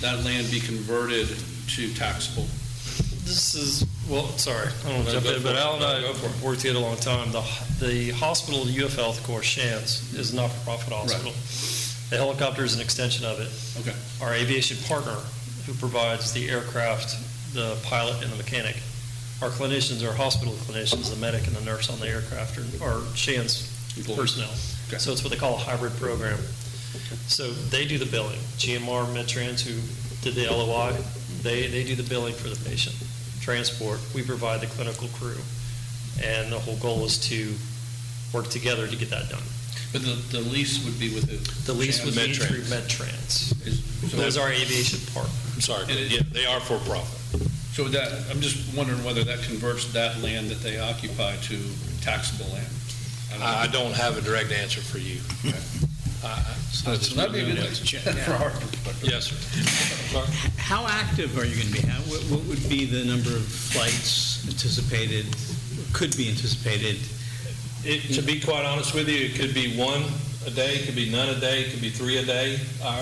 [SPEAKER 8] that land be converted to taxable?
[SPEAKER 13] This is, well, sorry, I don't
[SPEAKER 12] No,
[SPEAKER 13] jump
[SPEAKER 12] go
[SPEAKER 13] in,
[SPEAKER 12] for
[SPEAKER 13] but
[SPEAKER 12] it.
[SPEAKER 13] Al and I
[SPEAKER 12] Go for it.
[SPEAKER 13] have worked together a long time. The hospital, the UF Health, of course, Shands, is a not-for-profit hospital. The helicopter is an extension of it.
[SPEAKER 8] Okay.
[SPEAKER 13] Our aviation partner, who provides the aircraft, the pilot, and the mechanic, our clinicians are hospital clinicians, the medic and the nurse on the aircraft are Shands personnel.
[SPEAKER 8] Okay.
[SPEAKER 13] So it's what they call a hybrid program. So they do the billing. GMR Medtrans, who did the LOI, they do the billing for the patient. Transport, we provide the clinical crew. And the whole goal is to work together to get that done.
[SPEAKER 8] But the lease would be with
[SPEAKER 13] The lease would be through
[SPEAKER 12] Medtrans.
[SPEAKER 13] Medtrans. That is our aviation partner.
[SPEAKER 12] I'm sorry. Yeah, they are for profit.
[SPEAKER 8] So would that, I'm just wondering whether that converts that land that they occupy to taxable land.
[SPEAKER 12] I don't have a direct answer for you.
[SPEAKER 8] So that'd be a good answer for our perspective.
[SPEAKER 12] Yes, sir.
[SPEAKER 9] How active are you going to be? What would be the number of flights anticipated, could be anticipated?
[SPEAKER 12] To be quite honest with you, it could be one a day, it could be none a day, it could be 3 a day.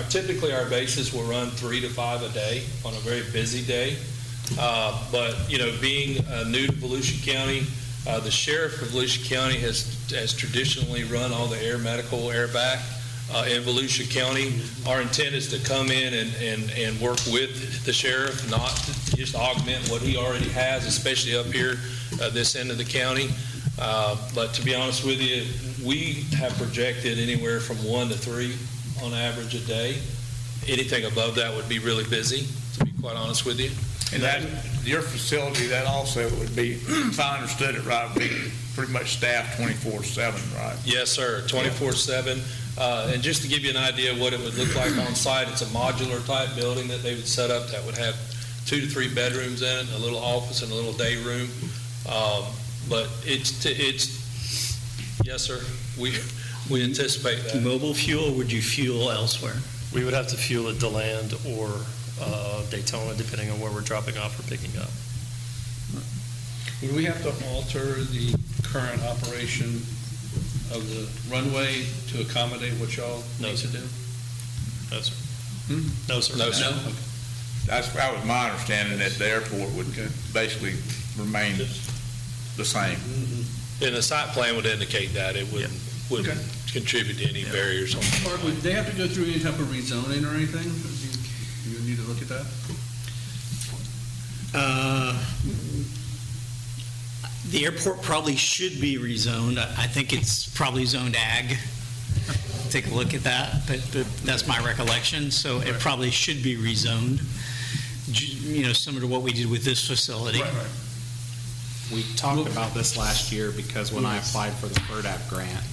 [SPEAKER 12] Typically, our bases will run 3 to 5 a day on a very busy day. But, you know, being new to Volusia County, the sheriff of Volusia County has traditionally run all the air medical, air back in Volusia County. Our intent is to come in and work with the sheriff, not to just augment what he already has, especially up here, this end of the county. But to be honest with you, we have projected anywhere from 1 to 3 on average a day. Anything above that would be really busy, to be quite honest with you.
[SPEAKER 2] And that, your facility, that also would be, if I understood it right, would be pretty much staffed 24/7, right?
[SPEAKER 12] Yes, sir, 24/7. And just to give you an idea of what it would look like on site, it's a modular type building that they would set up that would have 2 to 3 bedrooms in it, a little office and a little day room. But it's yes, sir, we anticipate that.
[SPEAKER 9] Mobile fuel, or would you fuel elsewhere?
[SPEAKER 13] We would have to fuel at DeLand or Daytona, depending on where we're dropping off or picking up.
[SPEAKER 8] Would we have to alter the current operation of the runway to accommodate what y'all
[SPEAKER 13] No,
[SPEAKER 8] need to
[SPEAKER 13] sir.
[SPEAKER 8] do?
[SPEAKER 13] No, sir.
[SPEAKER 8] No, sir.
[SPEAKER 12] No, sir.
[SPEAKER 8] Okay.
[SPEAKER 2] That was my understanding, that the airport would basically remain the same.
[SPEAKER 12] And the site plan would indicate that it wouldn't
[SPEAKER 8] Okay.
[SPEAKER 12] contribute to any barriers on the
[SPEAKER 8] Mark, would they have to go through any type of rezoning or anything? You would need to look at that?
[SPEAKER 9] The airport probably should be rezoned. I think it's probably zoned ag. Take a look at that, but that's my recollection. So it probably should be rezoned, similar to what we did with this facility.
[SPEAKER 2] Right.
[SPEAKER 10] We talked about this last year because when I applied for the FERDAP grant,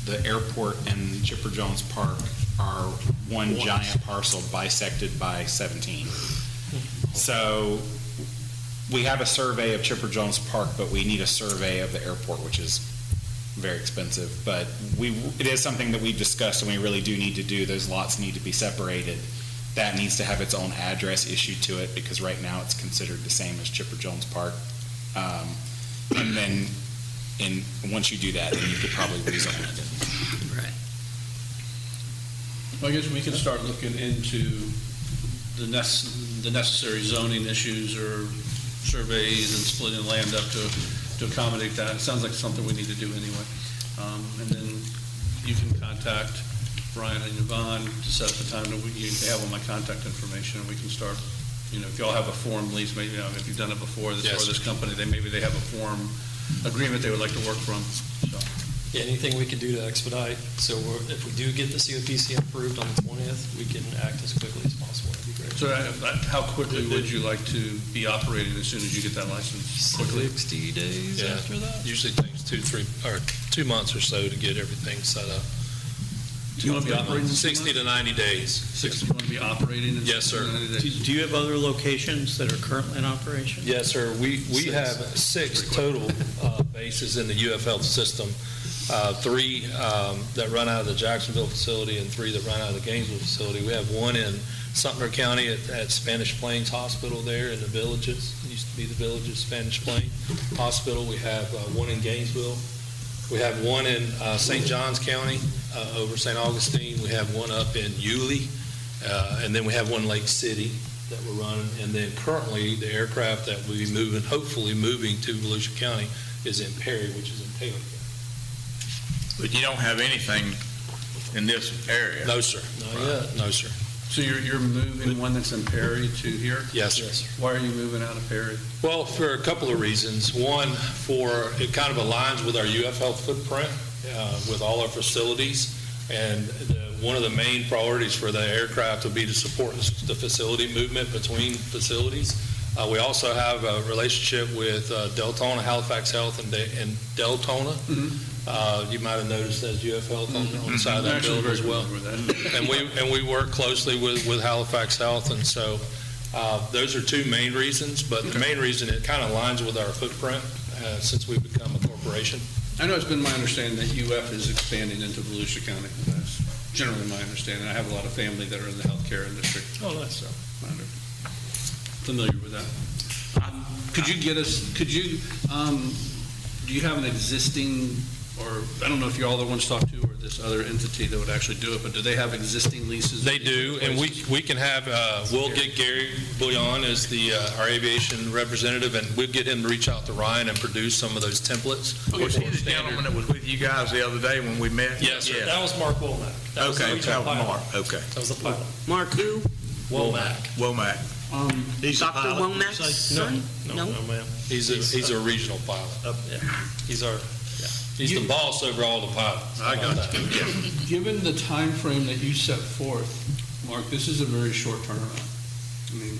[SPEAKER 10] the airport and Chipper Jones Park are one giant parcel bisected by 17. So we have a survey of Chipper Jones Park, but we need a survey of the airport, which is very expensive. But it is something that we've discussed and we really do need to do. Those lots need to be separated. That needs to have its own address issued to it because right now it's considered the same as Chipper Jones Park. And then once you do that, then you could probably rezone it.
[SPEAKER 9] Right.
[SPEAKER 8] Well, I guess we can start looking into the necessary zoning issues or surveys and splitting land up to accommodate that. It sounds like something we need to do anyway. And then you can contact Brian and Yvonne to set up a time that they have all my contact information and we can start, if y'all have a form lease, maybe, if you've done it before, this company, maybe they have a form agreement they would like to work from, so.
[SPEAKER 13] Yeah, anything we can do to expedite. So if we do get the COPC approved on the 20th, we can act as quickly as possible. That'd be great.
[SPEAKER 8] So how quickly would you like to be operating as soon as you get that license? Quickly?
[SPEAKER 13] 60 days
[SPEAKER 12] Yeah.
[SPEAKER 13] after that?
[SPEAKER 12] Usually takes 2 months or so to get everything set up.
[SPEAKER 8] Do you want to be operating in
[SPEAKER 12] 60 to 90 days.
[SPEAKER 8] 60, you want to be operating in
[SPEAKER 12] Yes, sir.
[SPEAKER 8] 60 to 90 days?
[SPEAKER 9] Do you have other locations that are currently in operation?
[SPEAKER 12] Yes, sir. We have 6 total bases in the UF Health system, 3 that run out of the Jacksonville facility and 3 that run out of the Gainesville facility. We have one in Sumter County at Spanish Plains Hospital there in the Villages. It used to be the Villages Spanish Plain Hospital. We have one in Gainesville. We have one in St. Johns County over St. Augustine. We have one up in Yulee. And then we have one in Lake City that we're running. And then currently the aircraft that we'll be hopefully moving to Volusia County is in Perry, which is in Taylor County.
[SPEAKER 2] But you don't have anything in this area?
[SPEAKER 12] No, sir. Not yet. No, sir.
[SPEAKER 8] So you're moving one that's in Perry to here?
[SPEAKER 12] Yes, sir.
[SPEAKER 8] Why are you moving out of Perry?
[SPEAKER 12] Well, for a couple of reasons. One, it kind of aligns with our UF Health footprint with all our facilities. And one of the main priorities for the aircraft will be to support the facility movement between facilities. We also have a relationship with Deltona, Halifax Health, and Deltona. Mm-hmm. You might have noticed as UF Health on the side of that building as well. And we work closely with Halifax Health, and so those are 2 main reasons. But the main reason, it kind of aligns with our footprint since we've become a corporation.
[SPEAKER 8] I know it's been my understanding that UF is expanding into Volusia County. That's generally my understanding. I have a lot of family that are in the healthcare industry.
[SPEAKER 13] Oh, nice.
[SPEAKER 8] So I'm familiar with that. Could you do you have an existing, or I don't know if you're all the ones to talk to, or this other entity that would actually do it, but do they have existing leases?
[SPEAKER 12] They do, and we can have, we'll get Gary Bouillon as our aviation representative, and we'll get him to reach out to Ryan and produce some of those templates.
[SPEAKER 2] Was he the gentleman that was with you guys the other day when we met?
[SPEAKER 12] Yes, sir.
[SPEAKER 13] That was Mark Womack. That was the
[SPEAKER 2] Okay,
[SPEAKER 13] regional
[SPEAKER 2] that was
[SPEAKER 13] pilot.
[SPEAKER 2] Mark, okay.
[SPEAKER 13] That was the pilot.
[SPEAKER 4] Mark who?
[SPEAKER 13] Womack.
[SPEAKER 2] Womack.
[SPEAKER 1] He's a
[SPEAKER 4] Dr.
[SPEAKER 1] pilot, you
[SPEAKER 4] Womack's
[SPEAKER 1] say?
[SPEAKER 4] son?
[SPEAKER 13] No, ma'am.
[SPEAKER 12] He's a regional pilot.
[SPEAKER 13] Yeah. He's our,
[SPEAKER 12] He's the boss over all the pilots.
[SPEAKER 8] I got you. Given the time frame that you set forth, Mark, this is a very short turnaround. I mean,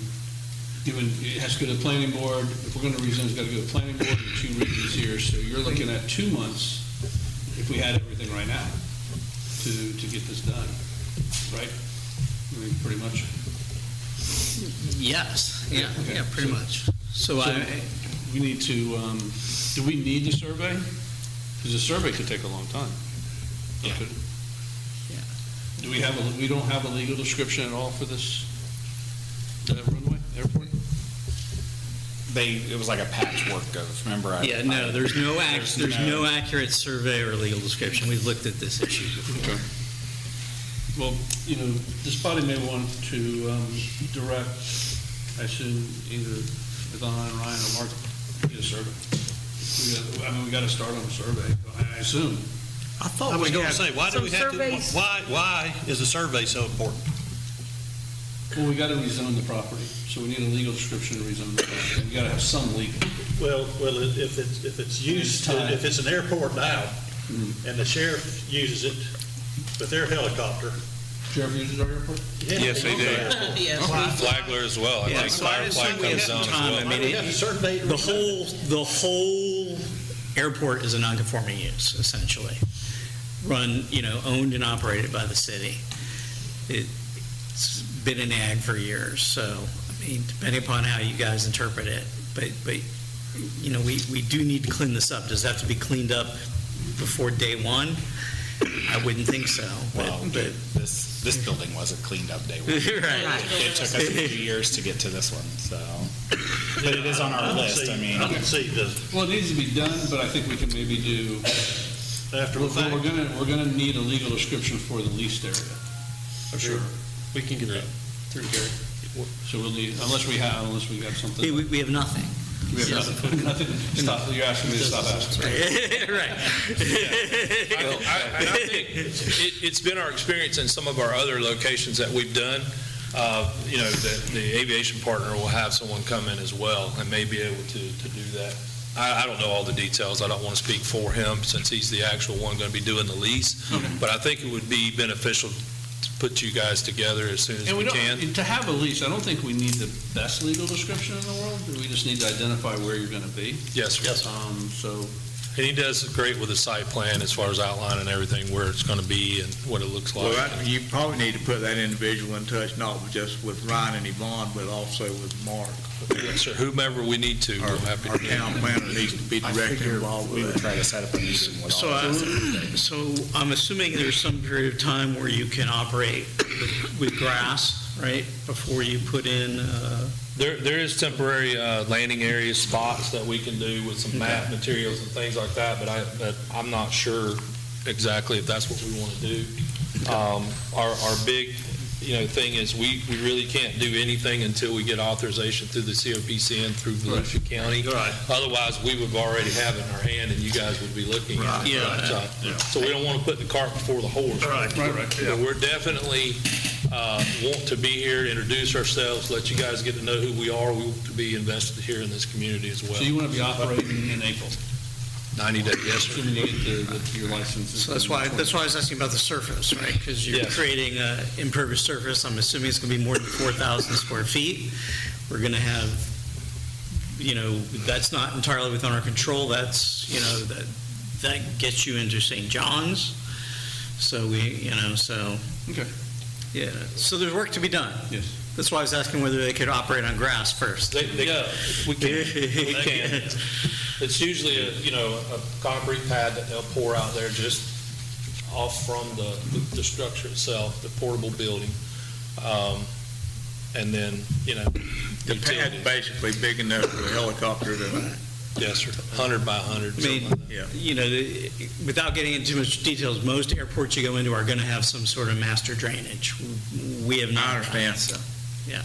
[SPEAKER 8] given, it has to go to the planning board, if we're going to rezone, it's got to go to the planning board and 2 readings here, so you're looking at 2 months if we had everything right now to get this done, right? I mean, pretty much.
[SPEAKER 9] Yes,
[SPEAKER 8] Okay.
[SPEAKER 9] yeah, pretty much. So
[SPEAKER 8] we need to, do we need the survey? Because the survey could take a long time.
[SPEAKER 9] Yeah.
[SPEAKER 8] Do we don't have a legal description at all for this runway, airport?
[SPEAKER 10] It was like a patchwork of, remember?
[SPEAKER 9] there's no accurate survey or legal description. We've looked at this issue before.
[SPEAKER 8] Okay. Well, this body may want to direct, I assume, either Yvonne, Ryan, or Mark to get a survey. We got to start on a survey, I assume.
[SPEAKER 1] I thought we were going to say, why do we have to, why is the survey so important?
[SPEAKER 8] Well, we got to rezone the property. So we need a legal description and rezone. We gotta have some legal.
[SPEAKER 1] Well, if it's used, if it's an airport now, and the sheriff uses it with their helicopter.
[SPEAKER 8] Sheriff uses our airport?
[SPEAKER 12] Yes, they do.
[SPEAKER 3] Yes.
[SPEAKER 12] Flagler as well. I think
[SPEAKER 9] So I
[SPEAKER 12] Firefly
[SPEAKER 9] assume we have
[SPEAKER 12] comes
[SPEAKER 9] some
[SPEAKER 12] down as
[SPEAKER 9] time.
[SPEAKER 12] well.
[SPEAKER 9] I mean,
[SPEAKER 1] We have a certain date to
[SPEAKER 9] the whole airport is a non-conforming use, essentially. Run, owned and operated by the city. It's been an ag for years, so, I mean, depending upon how you guys interpret it, but we do need to clean this up. Does it have to be cleaned up before day one? I wouldn't think so.
[SPEAKER 10] Well,
[SPEAKER 9] but
[SPEAKER 10] this building wasn't cleaned up day one.
[SPEAKER 9] Right.
[SPEAKER 10] It took us a few years to get to this one, so. But it is on our list, I mean.
[SPEAKER 1] I don't see the,
[SPEAKER 8] Well, it needs to be done, but I think we can maybe do,
[SPEAKER 1] after the fact.
[SPEAKER 8] we're gonna need a legal description for the leased area. For sure.
[SPEAKER 13] We can get that through Gary.
[SPEAKER 8] So we'll need, unless we got something.
[SPEAKER 9] We have nothing.
[SPEAKER 8] We have nothing. Stop, you're asking me to stop asking.
[SPEAKER 9] Right.
[SPEAKER 12] I think it's been our experience in some of our other locations that we've done, that the aviation partner will have someone come in as well and may be able to do that. I don't know all the details. I don't want to speak for him since he's the actual one going to be doing the lease. But I think it would be beneficial to put you guys together as soon as
[SPEAKER 8] And
[SPEAKER 12] we can.
[SPEAKER 8] to have a lease, I don't think we need the best legal description in the world. We just need to identify where you're going to be.
[SPEAKER 12] Yes, sir.
[SPEAKER 8] So,
[SPEAKER 12] And he does great with the site plan as far as outlining everything, where it's going to be and what it looks like.
[SPEAKER 2] Well, you probably need to put that individual in touch, not just with Ryan and Yvonne, but also with Mark.
[SPEAKER 12] Yes, sir. Whomever we need to, we're happy
[SPEAKER 2] Our
[SPEAKER 12] to do.
[SPEAKER 2] town planner needs to be
[SPEAKER 10] I
[SPEAKER 2] directly
[SPEAKER 10] figure
[SPEAKER 2] involved
[SPEAKER 10] we
[SPEAKER 2] with
[SPEAKER 10] would
[SPEAKER 2] that.
[SPEAKER 10] try to set up a meeting with
[SPEAKER 9] So,
[SPEAKER 10] all.
[SPEAKER 9] so I'm assuming there's some period of time where you can operate with grass, right, before you put in,
[SPEAKER 12] There is temporary landing area spots that we can do with some mat materials and things like that, but I'm not sure exactly if that's what we want to do. Our big, thing is we really can't do anything until we get authorization through the COPC and through Volusia County.
[SPEAKER 1] Right.
[SPEAKER 12] Otherwise, we would already have it in our hand and you guys would be looking at it.
[SPEAKER 9] Yeah.
[SPEAKER 12] So we don't want to put the cart before the horse.
[SPEAKER 1] Right.
[SPEAKER 12] But we're definitely want to be here, introduce ourselves, let you guys get to know who we are. We want to be invested here in this community as well.
[SPEAKER 8] so you want to be operating in April,
[SPEAKER 12] 90 days, yes, sir.
[SPEAKER 8] assuming you get your license.
[SPEAKER 9] so that's why I was asking about the surface, right? Because you're
[SPEAKER 12] Yes.
[SPEAKER 9] creating an impervious surface. I'm assuming it's going to be more than 4,000 square feet. We're going to have, that's not entirely within our control. That's, that gets you into St. John's. So
[SPEAKER 8] Okay.
[SPEAKER 9] yeah. So there's work to be done.
[SPEAKER 8] Yes.
[SPEAKER 9] That's why I was asking whether they could operate on grass first.
[SPEAKER 12] We can. We can. It's usually a concrete pad that they'll pour out there just off from the structure itself, the portable building. And then,
[SPEAKER 2] The pad's basically big enough for a helicopter to,
[SPEAKER 12] yes, sir, 100 by 100.
[SPEAKER 9] I mean,
[SPEAKER 12] something like that.
[SPEAKER 9] without getting into too much details, most airports you go into are going to have some sort of master drainage. We have not.
[SPEAKER 2] I understand.
[SPEAKER 9] So, yeah.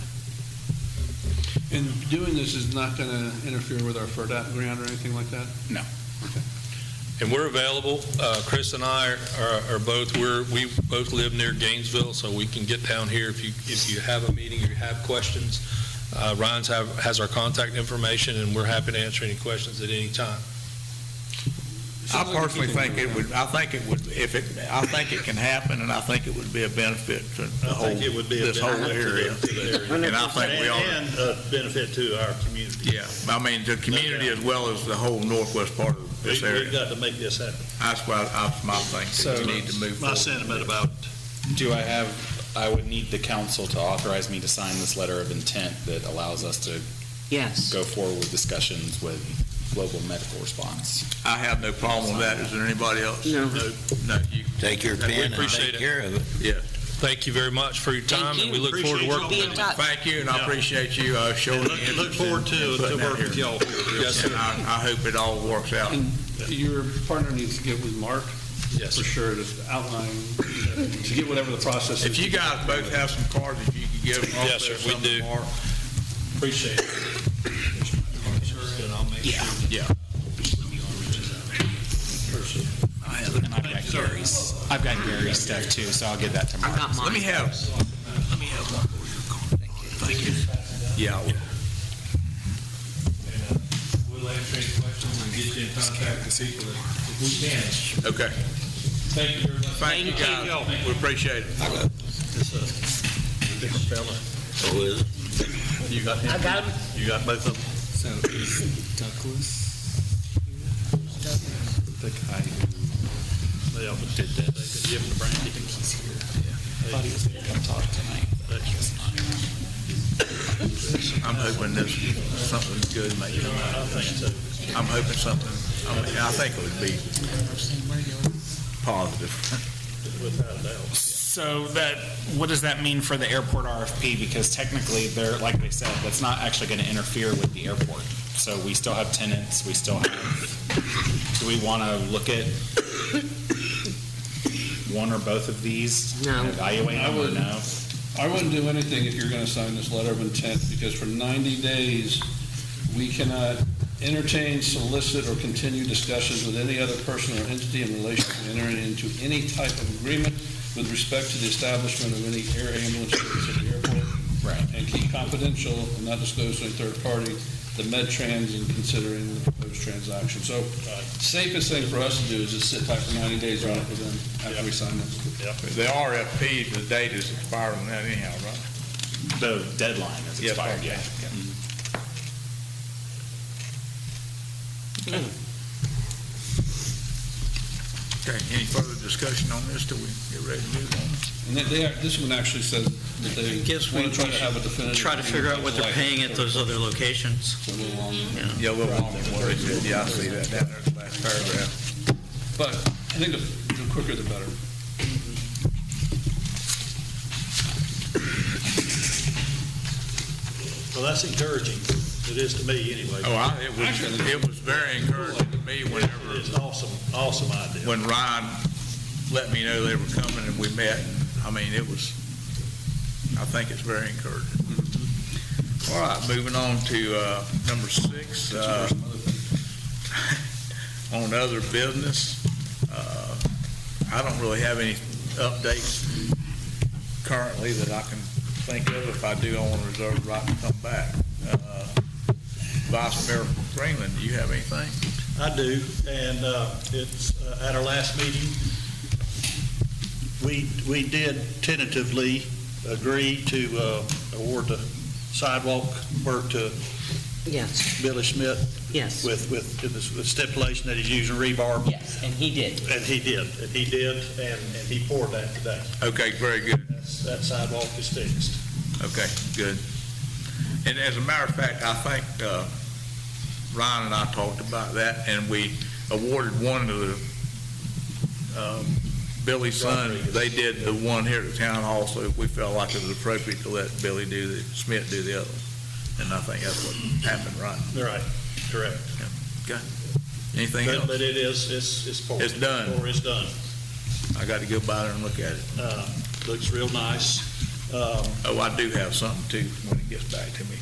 [SPEAKER 8] And doing this is not going to interfere with our FERDAP grant or anything like that?
[SPEAKER 10] No.
[SPEAKER 12] And we're available. Chris and I are both, we both live near Gainesville, so we can get down here if you have a meeting or you have questions. Ryan's has our contact information, and we're happy to answer any questions at any time.
[SPEAKER 2] I personally think it would, I think it can happen, and I think it would be a benefit to the whole,
[SPEAKER 1] think it would be a
[SPEAKER 2] this whole
[SPEAKER 1] benefit
[SPEAKER 2] area.
[SPEAKER 1] to the area.
[SPEAKER 2] And I think we ought to.
[SPEAKER 1] And a benefit to our community.
[SPEAKER 2] Yeah, I mean, the community as well as the whole northwest part of this
[SPEAKER 1] We've
[SPEAKER 2] area.
[SPEAKER 1] got to make this happen.
[SPEAKER 2] That's my thing, that we need to move
[SPEAKER 1] My
[SPEAKER 2] forward.
[SPEAKER 1] sentiment about it.
[SPEAKER 10] I would need the council to authorize me to sign this letter of intent that allows us to
[SPEAKER 4] Yes.
[SPEAKER 10] go forward with discussions with global medical response.
[SPEAKER 2] I have no problem with that. Is there anybody else?
[SPEAKER 4] No.
[SPEAKER 2] No, you,
[SPEAKER 11] Take your pen and
[SPEAKER 12] appreciate
[SPEAKER 11] take
[SPEAKER 12] it.
[SPEAKER 11] care of it.
[SPEAKER 2] yeah.
[SPEAKER 12] Thank you very much for your time, and we look forward to working
[SPEAKER 4] Be
[SPEAKER 12] with
[SPEAKER 4] in
[SPEAKER 12] you.
[SPEAKER 4] touch.
[SPEAKER 2] Thank you, and I appreciate you showing
[SPEAKER 1] Look
[SPEAKER 2] interest
[SPEAKER 1] look forward
[SPEAKER 2] in
[SPEAKER 1] to
[SPEAKER 2] putting that
[SPEAKER 1] work with
[SPEAKER 2] here.
[SPEAKER 1] y'all.
[SPEAKER 12] Yes, sir.
[SPEAKER 2] And I hope it all works out.
[SPEAKER 8] And your partner needs to get with Mark,
[SPEAKER 12] Yes,
[SPEAKER 8] for
[SPEAKER 12] sir.
[SPEAKER 8] sure, to outline, to get whatever the process is.
[SPEAKER 2] If you guys both have some cards, if you could give them also
[SPEAKER 12] Yes, sir, we
[SPEAKER 2] some to
[SPEAKER 12] do.
[SPEAKER 2] Mark.
[SPEAKER 12] Appreciate it.
[SPEAKER 2] Yeah.
[SPEAKER 10] And I've got Gary's stuff too, so I'll give that to Mark.
[SPEAKER 4] Not mine.
[SPEAKER 2] Let me have one. Thank you. Yeah, I will.
[SPEAKER 8] And we'll answer any questions and get you in contact with people if we can.
[SPEAKER 2] Okay.
[SPEAKER 8] Thank you very much.
[SPEAKER 2] Thank you, guys. We appreciate it.
[SPEAKER 1] Different fella. Oh, is it? You got him?
[SPEAKER 3] I got him.
[SPEAKER 1] You got both of them?
[SPEAKER 10] So is Douglas the guy who
[SPEAKER 1] They all did that. They could give him the brandy.
[SPEAKER 10] he's here? I thought he was going to come talk tonight. But he was not.
[SPEAKER 2] I'm hoping this something good, maybe.
[SPEAKER 1] I think so.
[SPEAKER 2] I'm hoping something, I think it would be positive.
[SPEAKER 1] Without a doubt.
[SPEAKER 10] So that, what does that mean for the airport RFP? Because technically, they're, like they said, that's not actually going to interfere with the airport. So we still have tenants, we still have, do we want to look at one or both of these?
[SPEAKER 4] No.
[SPEAKER 10] And evaluate them or no?
[SPEAKER 8] I wouldn't do anything if you're going to sign this letter of intent, because for 90 days, we cannot entertain, solicit, or continue discussions with any other person or entity in relation to entering into any type of agreement with respect to the establishment of any air ambulance service at the airport.
[SPEAKER 10] Right.
[SPEAKER 8] And keep confidential and not disclose to any third party the MedTrans in considering the proposed transaction. So safest thing for us to do is just sit tight for 90 days on it with them after we sign this.
[SPEAKER 2] The RFP, the date is expired on that anyhow, right?
[SPEAKER 10] The deadline is
[SPEAKER 2] Yes,
[SPEAKER 10] expired,
[SPEAKER 2] okay.
[SPEAKER 10] yeah.
[SPEAKER 2] Okay, any further discussion on this till we get ready to move on?
[SPEAKER 8] And this one actually says that they want to try to have a definitive.
[SPEAKER 9] Try to figure out what they're paying at those other locations.
[SPEAKER 8] So we'll,
[SPEAKER 2] Yeah, a little longer than what it said. Yeah, I see that down there, the last paragraph.
[SPEAKER 8] But I think the quicker the better.
[SPEAKER 1] Well, that's encouraging. It is to me anyway.
[SPEAKER 2] It was very encouraging to me whenever,
[SPEAKER 1] It's an awesome idea.
[SPEAKER 2] when Ryan let me know they were coming and we met. I mean, it was, I think it's very encouraging. All right, moving on to number 6. On other business, I don't really have any updates currently that I can think of. If I do, I want to reserve the right to come back. Vice Mayor Greenland, do you have anything?
[SPEAKER 1] I do, and it's at our last meeting, we did tentatively agree to award the sidewalk work to
[SPEAKER 4] Yes,
[SPEAKER 1] Billy Schmidt
[SPEAKER 4] yes.
[SPEAKER 1] with stipulation that he's using rebar.
[SPEAKER 4] Yes, and he did.
[SPEAKER 1] And he did, and he poured that today.
[SPEAKER 2] Okay, very good.
[SPEAKER 1] That sidewalk is fixed.
[SPEAKER 2] Okay, good. And as a matter of fact, I think Ryan and I talked about that, and we awarded one to the Billy's son. They did the one here at the town hall, so we felt like it was appropriate to let Billy Smith do the other. And I think that's what happened, right?
[SPEAKER 1] Right, correct.
[SPEAKER 2] Okay. Anything else?
[SPEAKER 1] But it is, it's poured.
[SPEAKER 2] It's done.
[SPEAKER 1] Or it's done.
[SPEAKER 2] I got to go by there and look at it.
[SPEAKER 1] Looks real nice.
[SPEAKER 2] Oh, I do have something too when it gets back to me.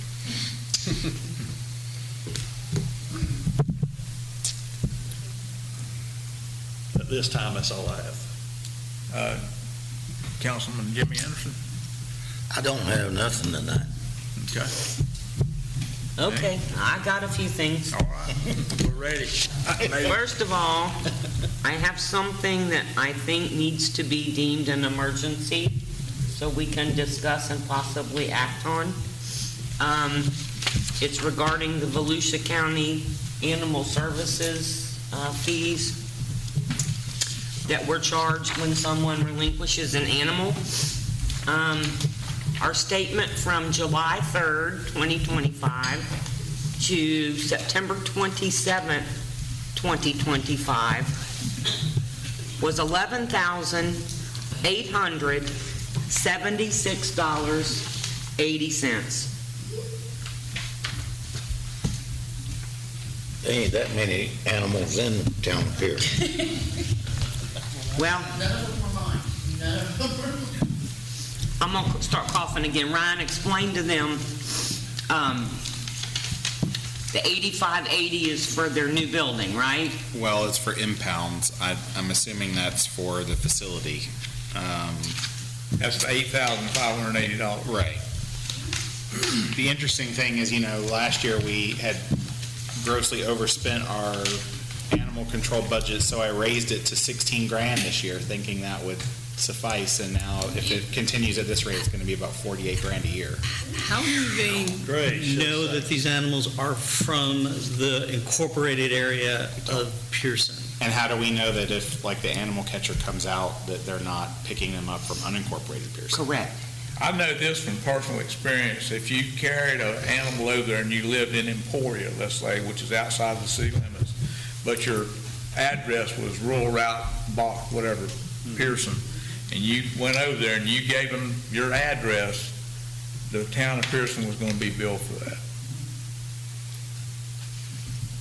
[SPEAKER 1] At this time, that's all I have.
[SPEAKER 2] Councilman Jimmy Anderson?
[SPEAKER 11] I don't have nothing tonight.
[SPEAKER 2] Okay.
[SPEAKER 4] Okay, I got a few things.
[SPEAKER 2] All right. We're ready.
[SPEAKER 4] First of all, I have something that I think needs to be deemed an emergency, so we can discuss and possibly act on. It's regarding the Volusia County Animal Services fees that were charged when someone relinquishes an animal. Our statement from July 3rd, 2025 to September 27th, 2025 was $11,876.80.
[SPEAKER 11] There ain't that many animals in town of Pierson.
[SPEAKER 4] Well,
[SPEAKER 7] None of them were mine. None of them were mine.
[SPEAKER 4] I'm gonna start coughing again. Ryan, explain to them, the 8580 is for their new building, right?
[SPEAKER 10] Well, it's for impounds. I'm assuming that's for the facility.
[SPEAKER 2] That's $8,580.
[SPEAKER 10] Right. The interesting thing is, last year we had grossly overspent our animal control budget, so I raised it to 16 grand this year, thinking that would suffice, and now if it continues at this rate, it's going to be about 48 grand a year.
[SPEAKER 9] How do they know that these animals are from the incorporated area of Pierson?
[SPEAKER 10] And how do we know that if, like, the animal catcher comes out, that they're not picking them up from unincorporated Pierson?
[SPEAKER 4] Correct.
[SPEAKER 2] I know this from personal experience. If you carried an animal over there and you lived in Emporia, let's say, which is outside the city limits, but your address was rural route, Bach, whatever, Pierson, and you went over there and you gave them your address, the town of Pierson was going to be billed for that.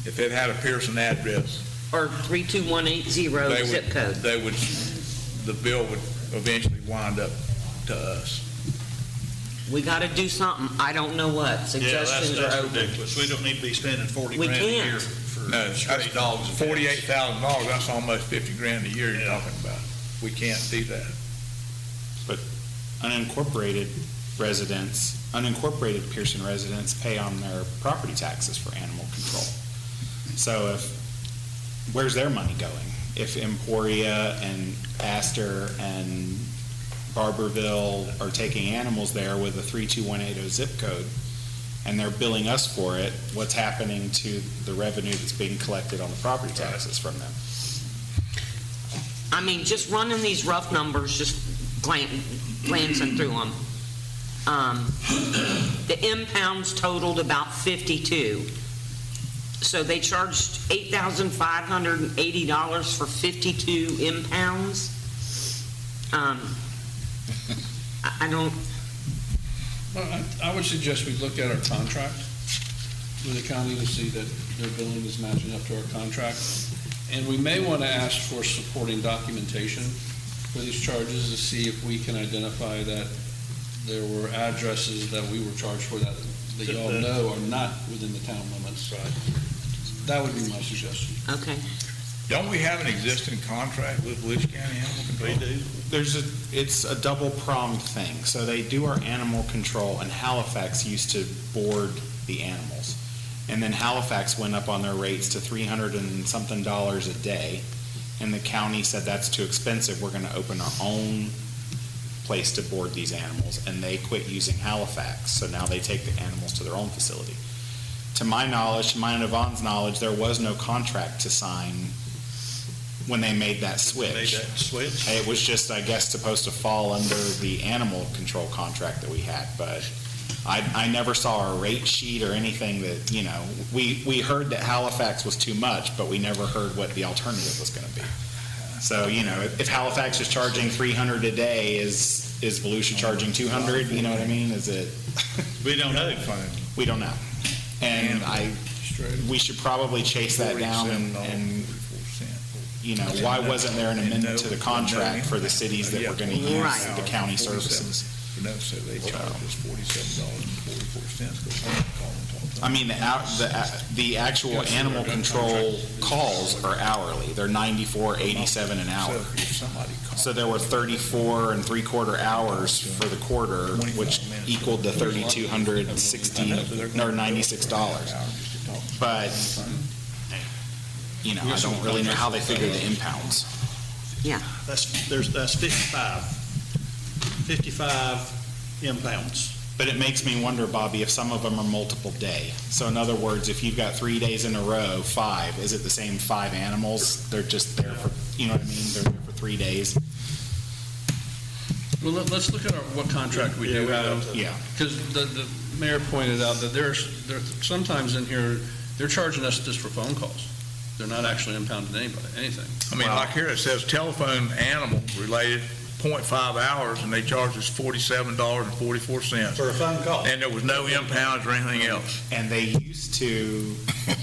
[SPEAKER 2] If it had a Pierson address.
[SPEAKER 4] Or 32180 zip code.
[SPEAKER 2] The bill would eventually wind up to us.
[SPEAKER 4] We got to do something. I don't know what. Suggestions are
[SPEAKER 1] that's
[SPEAKER 4] open.
[SPEAKER 1] ridiculous. We don't need to be spending 40
[SPEAKER 4] We
[SPEAKER 1] grand a year
[SPEAKER 4] can't.
[SPEAKER 1] for
[SPEAKER 2] No,
[SPEAKER 1] stray dogs. and cats.
[SPEAKER 2] $48,000, that's almost 50 grand a year you're talking about. We can't do that.
[SPEAKER 10] But unincorporated Pierson residents pay on their property taxes for animal control. So where's their money going? If Emporia and Astor and Barberville are taking animals there with a 32180 zip code, and they're billing us for it, what's happening to the revenue that's being collected on the property taxes from them?
[SPEAKER 4] I mean, just running these rough numbers, just glancing through them. The impounds totaled about 52. So they charged $8,580 for 52 impounds. I don't.
[SPEAKER 8] Well, I would suggest we look at our contract with the county to see that their billing is matching up to our contract. And we may want to ask for supporting documentation for these charges to see if we can identify that there were addresses that we were charged for that you all know are not within the town limits. Right. That would be my suggestion.
[SPEAKER 4] Okay.
[SPEAKER 2] Don't we have an existing contract with Volusia County Animal Control?
[SPEAKER 1] We do.
[SPEAKER 10] It's a double-pronged thing. So they do our animal control, and Halifax used to board the animals. And then Halifax went up on their rates to $300 and something a day. And the county said that's too expensive. We're going to open our own place to board these animals. And they quit using Halifax. So now they take the animals to their own facility. To my knowledge, to mine and Yvonne's knowledge, there was no contract to sign when they made that switch. It was just, I guess, supposed to fall under the animal control contract that we had. But I never saw a rate sheet or anything that, we heard that Halifax was too much, but we never heard what the alternative was going to be. So, if Halifax is charging $300 a day, is Volusia charging $200? You know what I mean? Is it?
[SPEAKER 1] We don't know.
[SPEAKER 10] We don't know. And we should probably chase that down and why wasn't there an amendment to the contract for the cities that were going to use the county services?
[SPEAKER 2] So they charge us $47.44.
[SPEAKER 10] I mean, the actual animal control calls are hourly. They're $94.87 an hour. So there were 34 3/4 hours for the quarter, which equaled the $3,296. But I don't really know how they figure the impounds.
[SPEAKER 4] Yeah.
[SPEAKER 1] That's 55 impounds.
[SPEAKER 10] But it makes me wonder, Bobby, if some of them are multiple day. So in other words, if you've got 3 days in a row, 5, is it the same 5 animals? They're just there for, you know what I mean? They're there for 3 days.
[SPEAKER 8] Well, let's look at what contract we do have.
[SPEAKER 10] Yeah.
[SPEAKER 8] Because the mayor pointed out that there's sometimes in here, they're charging us just for phone calls. They're not actually impounding anything.
[SPEAKER 2] I mean, like here it says telephone animal related 0.5 hours, and they charged us $47.44.
[SPEAKER 1] For a phone call.
[SPEAKER 2] And there was no impounds or anything else.
[SPEAKER 10] And they used to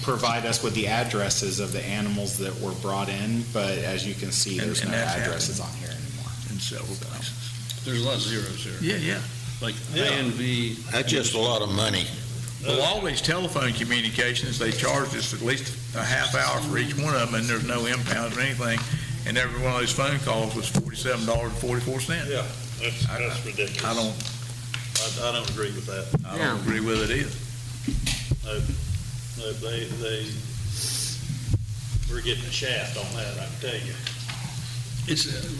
[SPEAKER 10] provide us with the addresses of the animals that were brought in, but as you can see, there's no addresses on here anymore.
[SPEAKER 2] In several places.
[SPEAKER 8] There's a lot of zeros here.
[SPEAKER 2] Yeah.
[SPEAKER 8] Like A and V.
[SPEAKER 11] That's just a lot of money.
[SPEAKER 2] Well, all these telephone communications, they charged us at least a half hour for each one of them, and there's no impounds or anything. And every one of those phone calls was $47.44.
[SPEAKER 14] Yeah, that's ridiculous.
[SPEAKER 2] I don't.
[SPEAKER 1] I don't agree with that.
[SPEAKER 2] I don't agree with it either.
[SPEAKER 1] No, we're getting a shaft on that, I can tell you.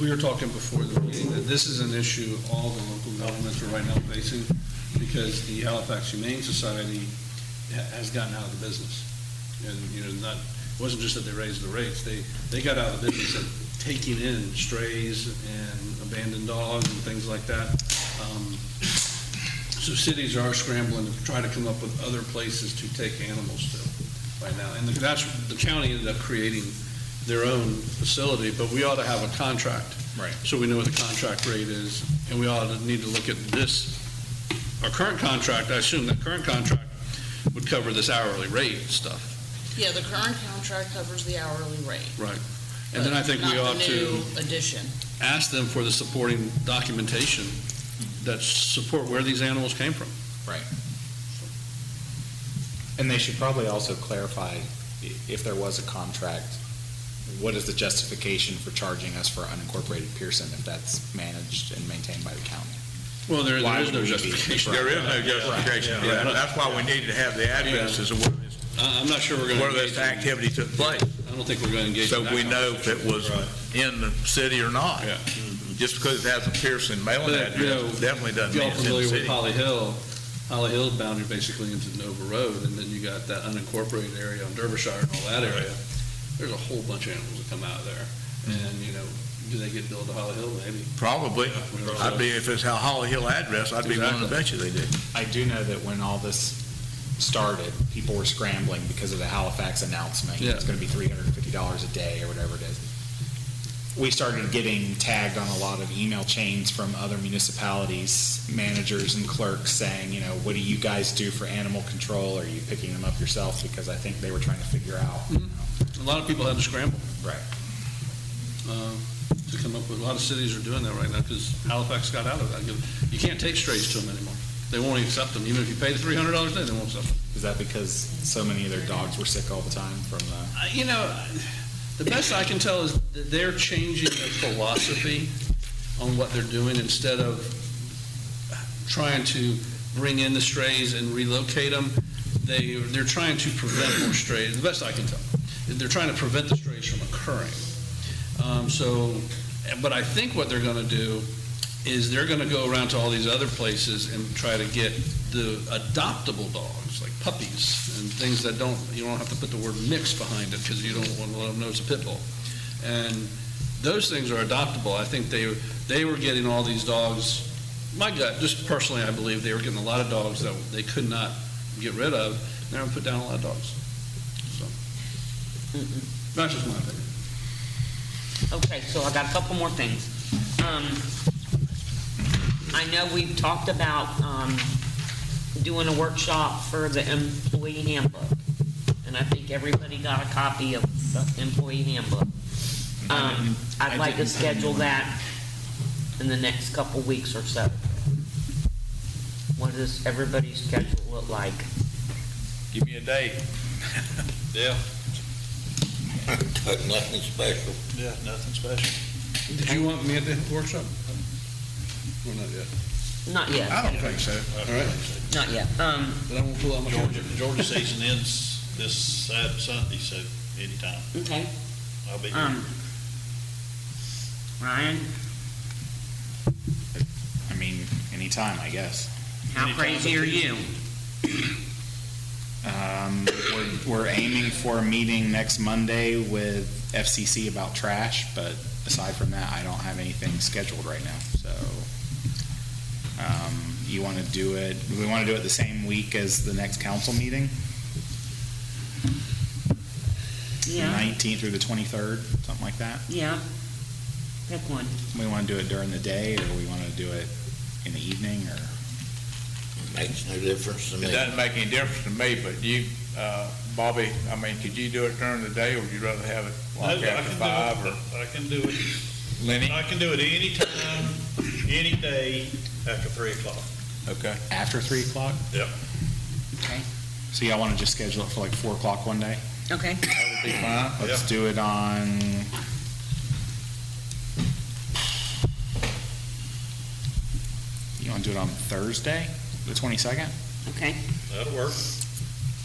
[SPEAKER 8] We were talking before the meeting that this is an issue all the local governments are right now facing because the Halifax Humane Society has gotten out of the business. And, it wasn't just that they raised the rates, they got out of the business of taking in strays and abandoned dogs and things like that. So cities are scrambling to try to come up with other places to take animals to right now. And the county ended up creating their own facility, but we ought to have a contract.
[SPEAKER 10] Right.
[SPEAKER 8] So we know what the contract rate is, and we ought to need to look at this. Our current contract, I assume that current contract would cover this hourly rate stuff.
[SPEAKER 3] Yeah, the current contract covers the hourly rate.
[SPEAKER 8] Right. And then I think we ought
[SPEAKER 3] Not the
[SPEAKER 8] to
[SPEAKER 3] new addition.
[SPEAKER 8] ask them for the supporting documentation that support where these animals came from.
[SPEAKER 10] Right. And they should probably also clarify, if there was a contract, what is the justification for charging us for unincorporated Pierson if that's managed and maintained by the county?
[SPEAKER 8] Well, there
[SPEAKER 10] Why
[SPEAKER 8] is
[SPEAKER 10] would
[SPEAKER 8] no
[SPEAKER 10] we be-
[SPEAKER 8] justification.
[SPEAKER 2] There is no justification.
[SPEAKER 8] Yeah.
[SPEAKER 2] That's why we need to have the addresses of
[SPEAKER 8] I'm not sure we're going to
[SPEAKER 2] where
[SPEAKER 8] engage.
[SPEAKER 2] this activity took place,
[SPEAKER 8] I don't think we're going to engage
[SPEAKER 2] so
[SPEAKER 8] in that
[SPEAKER 2] we know if it was in the city or not.
[SPEAKER 8] Yeah.
[SPEAKER 2] Just because it has a Pearson mailing
[SPEAKER 8] But, you know,
[SPEAKER 2] address definitely doesn't
[SPEAKER 8] Y'all
[SPEAKER 2] mean it's in the
[SPEAKER 8] familiar with
[SPEAKER 2] city.
[SPEAKER 8] Holly Hill? Holly Hill's boundary basically into Nova Road, and then you got that unincorporated area on Derbyshire and all that area. There's a whole bunch of animals that come out of there. And, do they get billed to Holly Hill? Maybe.
[SPEAKER 2] Probably.
[SPEAKER 8] Yeah.
[SPEAKER 2] I'd be, if it's a Holly Hill address, I'd be willing to bet you they did.
[SPEAKER 10] I do know that when all this started, people were scrambling because of the Halifax announcement.
[SPEAKER 8] Yeah.
[SPEAKER 10] It's going to be $350 a day or whatever it is. We started getting tagged on a lot of email chains from other municipalities, managers and clerks saying, what do you guys do for animal control? Are you picking them up yourself? Because I think they were trying to figure out.
[SPEAKER 8] A lot of people had to scramble
[SPEAKER 10] Right.
[SPEAKER 8] to come up with. A lot of cities are doing that right now because Halifax got out of that. You can't take strays to them anymore. They won't even accept them. Even if you pay the $300 a day, they won't accept them.
[SPEAKER 10] Is that because so many of their dogs were sick all the time from the...
[SPEAKER 8] The best I can tell is that they're changing their philosophy on what they're doing. Instead of trying to bring in the strays and relocate them, they're trying to prevent more strays. The best I can tell. They're trying to prevent the strays from occurring. But I think what they're going to do is they're going to go around to all these other places and try to get the adoptable dogs, like puppies and things that you don't have to put the word mix behind it because you don't want to let them know it's a pit bull. And those things are adoptable. I think they were getting all these dogs. My gut, just personally, I believe they were getting a lot of dogs that they could not get rid of. They're going to put down a lot of dogs. So that's just my opinion.
[SPEAKER 4] Okay, so I got a couple more things. I know we've talked about doing a workshop for the employee handbook, and I think everybody got a copy of the employee handbook. I'd like to schedule that in the next couple weeks or so. What does everybody's schedule look like?
[SPEAKER 2] Give me a date.
[SPEAKER 1] Yeah,
[SPEAKER 11] Nothing special.
[SPEAKER 1] yeah, nothing special.
[SPEAKER 8] Did you want me at the workshop? Or not yet?
[SPEAKER 4] Not yet,
[SPEAKER 2] I don't think so.
[SPEAKER 8] All right.
[SPEAKER 4] not yet.
[SPEAKER 8] But I won't pull out my
[SPEAKER 1] Georgia season ends this Sunday, so anytime.
[SPEAKER 4] Okay.
[SPEAKER 1] I'll be here.
[SPEAKER 4] Ryan,
[SPEAKER 10] I mean, anytime, I guess.
[SPEAKER 4] how crazy are you?
[SPEAKER 10] We're aiming for a meeting next Monday with FCC about trash, but aside from that, I don't have anything scheduled right now. So, you want to do it? We want to do it the same week as the next council meeting,
[SPEAKER 4] Yeah,
[SPEAKER 10] 19th through the 23rd, something like that.
[SPEAKER 4] yeah. Pick one.
[SPEAKER 10] We want to do it during the day, or we want to do it in the evening, or?
[SPEAKER 11] Makes no difference to
[SPEAKER 2] It
[SPEAKER 11] me.
[SPEAKER 2] doesn't make any difference to me, but you, Bobby, could you do it during the day, or would you rather have it like after 5? Or
[SPEAKER 1] I can do it.
[SPEAKER 2] Lenny?
[SPEAKER 1] I can do it anytime, any day after 3 o'clock.
[SPEAKER 2] Okay.
[SPEAKER 10] After 3 o'clock?
[SPEAKER 1] Yep.
[SPEAKER 10] Okay. So y'all want to just schedule it for like 4 o'clock one day?
[SPEAKER 4] Okay.
[SPEAKER 2] That would be fine.
[SPEAKER 10] Let's do it on... You Want to do it on Thursday, the 22nd?
[SPEAKER 4] Okay?
[SPEAKER 1] That'll work.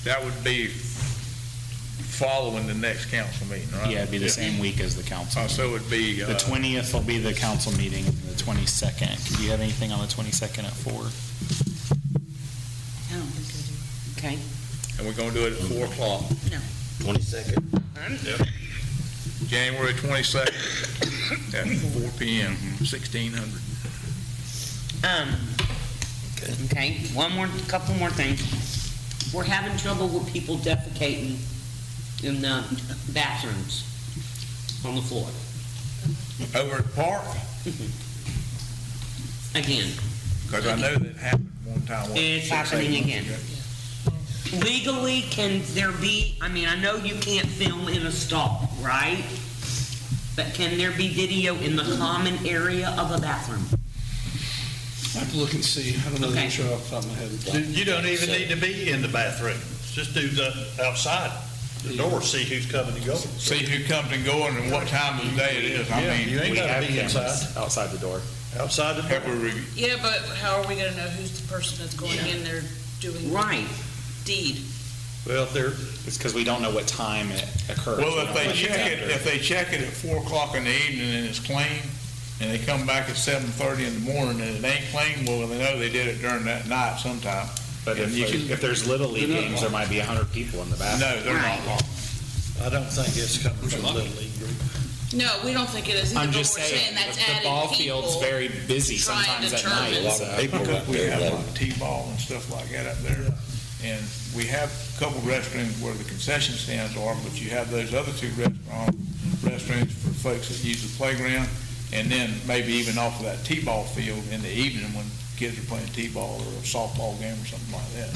[SPEAKER 2] That would be following the next council meeting, right?
[SPEAKER 10] Yeah, it'd be the same week as the council.
[SPEAKER 2] So it would be,
[SPEAKER 10] The 20th will be the council meeting, and the 22nd. Do you have anything on the 22nd at 4?
[SPEAKER 4] I don't think I do. Okay.
[SPEAKER 2] and we're gonna do it at 4 o'clock.
[SPEAKER 11] 22nd.
[SPEAKER 2] January 22nd at 4 PM, 1600.
[SPEAKER 4] Okay, couple more things. We're having trouble with people defecating in the bathrooms on the floor.
[SPEAKER 2] Over at the park,
[SPEAKER 4] Again,
[SPEAKER 2] because I know that happened one time.
[SPEAKER 4] it's happening again. Legally, can there be, I mean, I know you can't film in a stall, right? But can there be video in the common area of a bathroom?
[SPEAKER 8] I have to look and see. I don't know the
[SPEAKER 4] Okay.
[SPEAKER 8] answer off the top of my head.
[SPEAKER 1] You don't even need to be in the bathroom. Just do the outside, the door, see who's coming and going.
[SPEAKER 2] See who comes and going and what time of the day it is. I
[SPEAKER 1] Yeah,
[SPEAKER 2] mean,
[SPEAKER 1] you ain't
[SPEAKER 10] We
[SPEAKER 1] gotta
[SPEAKER 10] have
[SPEAKER 1] be inside,
[SPEAKER 10] cameras outside the door.
[SPEAKER 1] outside the
[SPEAKER 2] have
[SPEAKER 1] door.
[SPEAKER 2] we re-
[SPEAKER 3] Yeah, but how are we gonna know who's the person that's going in there doing the
[SPEAKER 4] Right.
[SPEAKER 3] deed?
[SPEAKER 1] Well, there,
[SPEAKER 10] It's because we don't know what time it occurs.
[SPEAKER 2] well,
[SPEAKER 10] We
[SPEAKER 2] if
[SPEAKER 10] don't
[SPEAKER 2] they
[SPEAKER 10] know
[SPEAKER 2] check it,
[SPEAKER 10] after.
[SPEAKER 2] if they check it at 4 o'clock in the evening and it's clean, and they come back at 7:30 in the morning and it ain't clean, well, they know they did it during that night sometime.
[SPEAKER 10] But
[SPEAKER 2] And you
[SPEAKER 10] if there's Little League games, there might be 100 people in the bathroom.
[SPEAKER 2] No, they're
[SPEAKER 4] Right.
[SPEAKER 2] not locked.
[SPEAKER 1] I don't think it's coming from Little League group.
[SPEAKER 3] No, we don't think it is either,
[SPEAKER 10] I'm
[SPEAKER 3] but
[SPEAKER 10] just
[SPEAKER 3] we're
[SPEAKER 10] saying,
[SPEAKER 3] saying that's
[SPEAKER 10] the
[SPEAKER 3] adding
[SPEAKER 10] ball field's
[SPEAKER 3] people.
[SPEAKER 10] very busy
[SPEAKER 3] trying to
[SPEAKER 10] sometimes at
[SPEAKER 3] determine-
[SPEAKER 10] night.
[SPEAKER 11] A lot of
[SPEAKER 10] so-
[SPEAKER 11] people
[SPEAKER 2] Because
[SPEAKER 11] up
[SPEAKER 2] we
[SPEAKER 11] there,
[SPEAKER 2] have
[SPEAKER 11] though.
[SPEAKER 2] like T-ball and stuff like that up there. And we have a couple restrooms where the concession stands are, but you have those other two restrooms for folks that use the playground. And then maybe even off of that T-ball field in the evening when kids are playing T-ball or a softball game or something like that.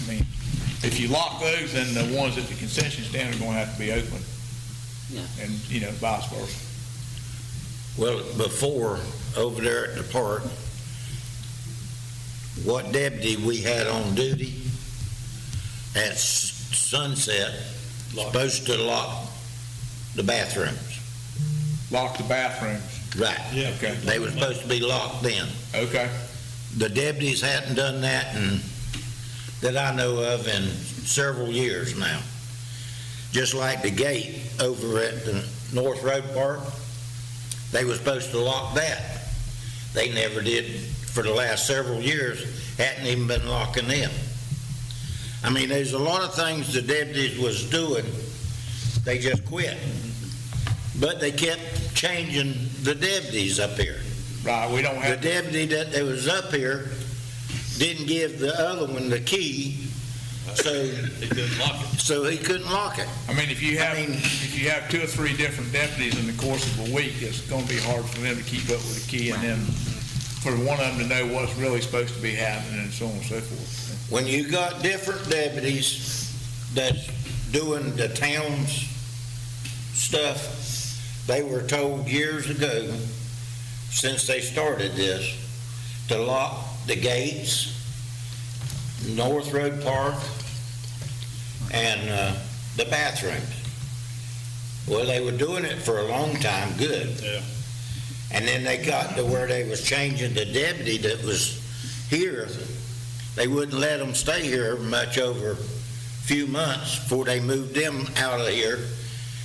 [SPEAKER 2] I mean, if you lock those, then the ones at the concession stand are gonna have to be open.
[SPEAKER 4] Yeah.
[SPEAKER 2] And, vice versa.
[SPEAKER 11] Well, before, over there at the park, what deputy we had on duty at sunset supposed to lock the bathrooms.
[SPEAKER 2] Lock the bathrooms.
[SPEAKER 11] Right.
[SPEAKER 1] Yeah.
[SPEAKER 2] Okay.
[SPEAKER 11] They were supposed to be locked in.
[SPEAKER 2] Okay.
[SPEAKER 11] The deputies hadn't done that that I know of in several years now. Just like the gate over at the North Road Park, they were supposed to lock that. They never did for the last several years, hadn't even been locking them. I mean, there's a lot of things the deputies was doing, they just quit. But they kept changing the deputies up here.
[SPEAKER 2] Right, we don't
[SPEAKER 11] The
[SPEAKER 2] have,
[SPEAKER 11] deputy that was up here didn't give the other one the key, so
[SPEAKER 1] They couldn't lock it.
[SPEAKER 11] he couldn't lock it.
[SPEAKER 2] I mean, if you
[SPEAKER 11] I mean-
[SPEAKER 2] have 2 or 3 different deputies in the course of a week, it's gonna be hard for them to keep up with the key and then for one of them to know what's really supposed to be happening and so on and so forth.
[SPEAKER 11] When you got different deputies that's doing the town's stuff, they were told years ago, since they started this, to lock the gates, North Road Park, and the bathrooms. Well, they were doing it for a long time, good.
[SPEAKER 1] Yeah.
[SPEAKER 11] And then they got to where they was changing the deputy that was here. They wouldn't let them stay here much over a few months before they moved them out of here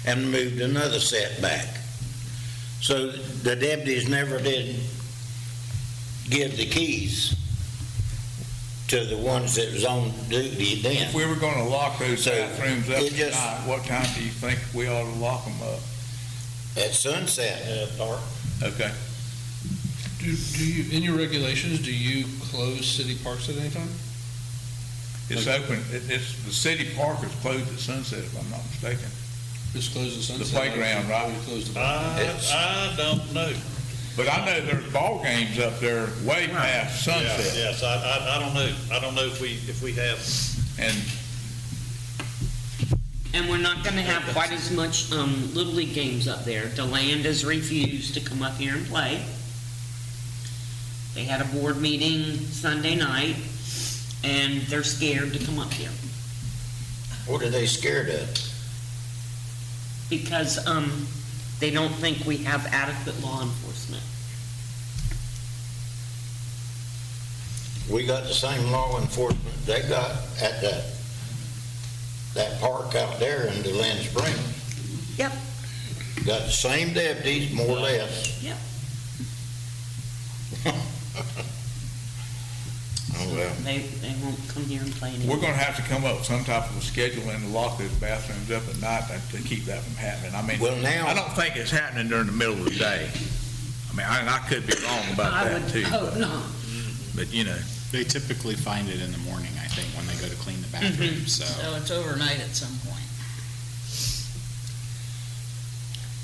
[SPEAKER 11] and moved another set back. So the deputies never did give the keys to the ones that was on duty then.
[SPEAKER 2] If we were gonna lock those
[SPEAKER 11] So,
[SPEAKER 2] bathrooms up
[SPEAKER 11] it just-
[SPEAKER 2] tonight, what time do you think we ought to lock them up?
[SPEAKER 11] At sunset.
[SPEAKER 1] Yeah, dark.
[SPEAKER 2] Okay.
[SPEAKER 8] Do you, in your regulations, do you close city parks at any time?
[SPEAKER 2] It's open, it's, the city park is closed at sunset, if I'm not mistaken.
[SPEAKER 8] Just close the sunset?
[SPEAKER 2] playground, right?
[SPEAKER 8] Or you close the playground?
[SPEAKER 1] I don't know.
[SPEAKER 2] But I know there's ball games up there way past
[SPEAKER 1] Yeah,
[SPEAKER 2] sunset.
[SPEAKER 1] yes, I don't know. I don't know if we have.
[SPEAKER 2] And
[SPEAKER 4] And we're not gonna have quite as much, Little League games up there. DeLand has refused to come up here and play. They had a board meeting Sunday night, and they're scared to come up here.
[SPEAKER 11] What are they scared of?
[SPEAKER 4] Because, they don't think we have adequate law enforcement.
[SPEAKER 11] we got the same law enforcement they got at that park out there in DeLand Springs.
[SPEAKER 4] Yep.
[SPEAKER 11] Got the same deputies, more or less.
[SPEAKER 4] Yep.
[SPEAKER 11] Oh, well.
[SPEAKER 4] They won't come here and play anymore.
[SPEAKER 2] We're gonna have to come up with some type of a schedule and lock those bathrooms up at night to keep that from happening. I mean,
[SPEAKER 11] Well, now-
[SPEAKER 2] I don't think it's happening during the middle of the day. I mean, I could be wrong about
[SPEAKER 4] I
[SPEAKER 2] that
[SPEAKER 4] would
[SPEAKER 2] too.
[SPEAKER 4] hope not.
[SPEAKER 2] But, you know,
[SPEAKER 10] They typically find it in the morning, I think, when they go to clean the bathroom, so.
[SPEAKER 3] So it's overnight at some point.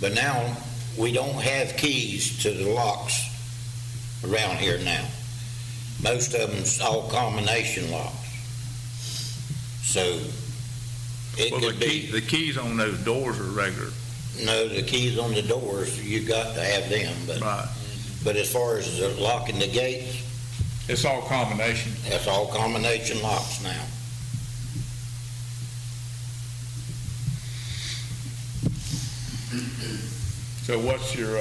[SPEAKER 11] But now, we don't have keys to the locks around here now. Most of them's all combination locks. So, it
[SPEAKER 2] well,
[SPEAKER 11] could be,
[SPEAKER 2] the keys on those doors are regular.
[SPEAKER 11] no, the keys on the doors, you got to have them,
[SPEAKER 2] Right.
[SPEAKER 11] but as far as the locking the gates,
[SPEAKER 2] It's all combination.
[SPEAKER 11] that's all combination locks now.
[SPEAKER 2] So what's your,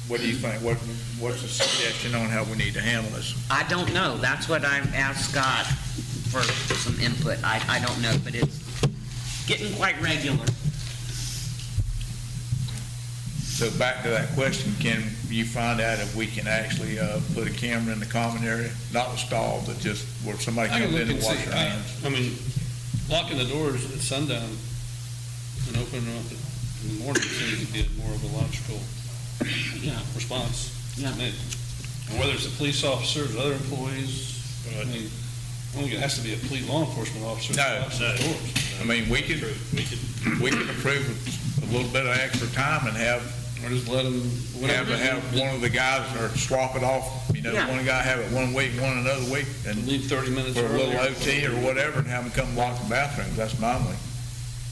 [SPEAKER 2] what do you think? What's the suggestion on how we need to handle this?
[SPEAKER 4] I don't know. That's what I asked Scott for some input. I don't know, but it's getting quite regular.
[SPEAKER 2] So back to that question, can you find out if we can actually put a camera in the common area? Not the stall, but just where somebody
[SPEAKER 8] I can
[SPEAKER 2] comes
[SPEAKER 8] look
[SPEAKER 2] in
[SPEAKER 8] and
[SPEAKER 2] to wash
[SPEAKER 8] see.
[SPEAKER 2] their hands?
[SPEAKER 8] I mean, locking the doors at sundown and opening them up in the morning seems to be more of a logical
[SPEAKER 4] Yeah.
[SPEAKER 8] response
[SPEAKER 4] Yeah.
[SPEAKER 8] to me. And whether it's the police officers, other employees, I mean, I don't think it has to be a police law enforcement officer.
[SPEAKER 2] No,
[SPEAKER 8] that locks those doors.
[SPEAKER 2] I mean, we could approve a little bit of extra time and have
[SPEAKER 8] Or just let them, whatever.
[SPEAKER 2] have one of the guys or swap it off,
[SPEAKER 4] Yeah.
[SPEAKER 2] one guy have it one week, one another week, and
[SPEAKER 8] Leave 30 minutes
[SPEAKER 2] for a little
[SPEAKER 8] earlier.
[SPEAKER 2] OT or whatever, and have them come lock the bathrooms. That's my way.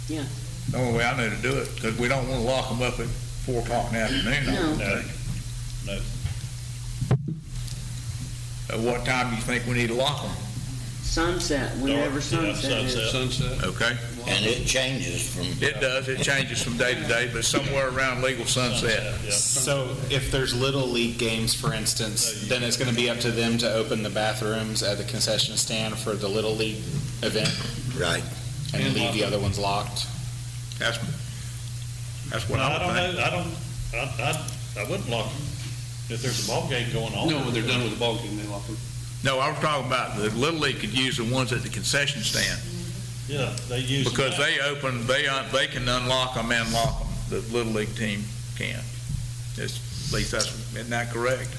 [SPEAKER 4] Yeah.
[SPEAKER 2] The only way I know to do it, because we don't want to lock them up at 4 o'clock in the afternoon. I don't
[SPEAKER 1] No.
[SPEAKER 2] think.
[SPEAKER 1] No.
[SPEAKER 2] At what time do you think we need to lock them?
[SPEAKER 4] Sunset, whenever sunset is.
[SPEAKER 8] Sunset.
[SPEAKER 2] Okay.
[SPEAKER 11] And it changes from,
[SPEAKER 2] It does, it changes from day to day, but somewhere around legal sunset.
[SPEAKER 1] Yeah.
[SPEAKER 10] So if there's Little League games, for instance, then it's going to be up to them to open the bathrooms at the concession stand for the Little League event
[SPEAKER 11] right.
[SPEAKER 10] and
[SPEAKER 8] And
[SPEAKER 10] leave
[SPEAKER 8] lock
[SPEAKER 10] the
[SPEAKER 8] them.
[SPEAKER 10] other ones locked?
[SPEAKER 2] That's what
[SPEAKER 1] I
[SPEAKER 2] I
[SPEAKER 1] don't
[SPEAKER 2] would think.
[SPEAKER 1] know, I wouldn't lock them if there's a ball game going on.
[SPEAKER 8] No, when they're done with the ball game, they lock them.
[SPEAKER 2] No, I was talking about the Little League could use the ones at the concession stand,
[SPEAKER 1] Yeah, they use. them
[SPEAKER 2] because
[SPEAKER 1] back.
[SPEAKER 2] they can unlock them and lock them. The Little League team can. At least isn't that correct?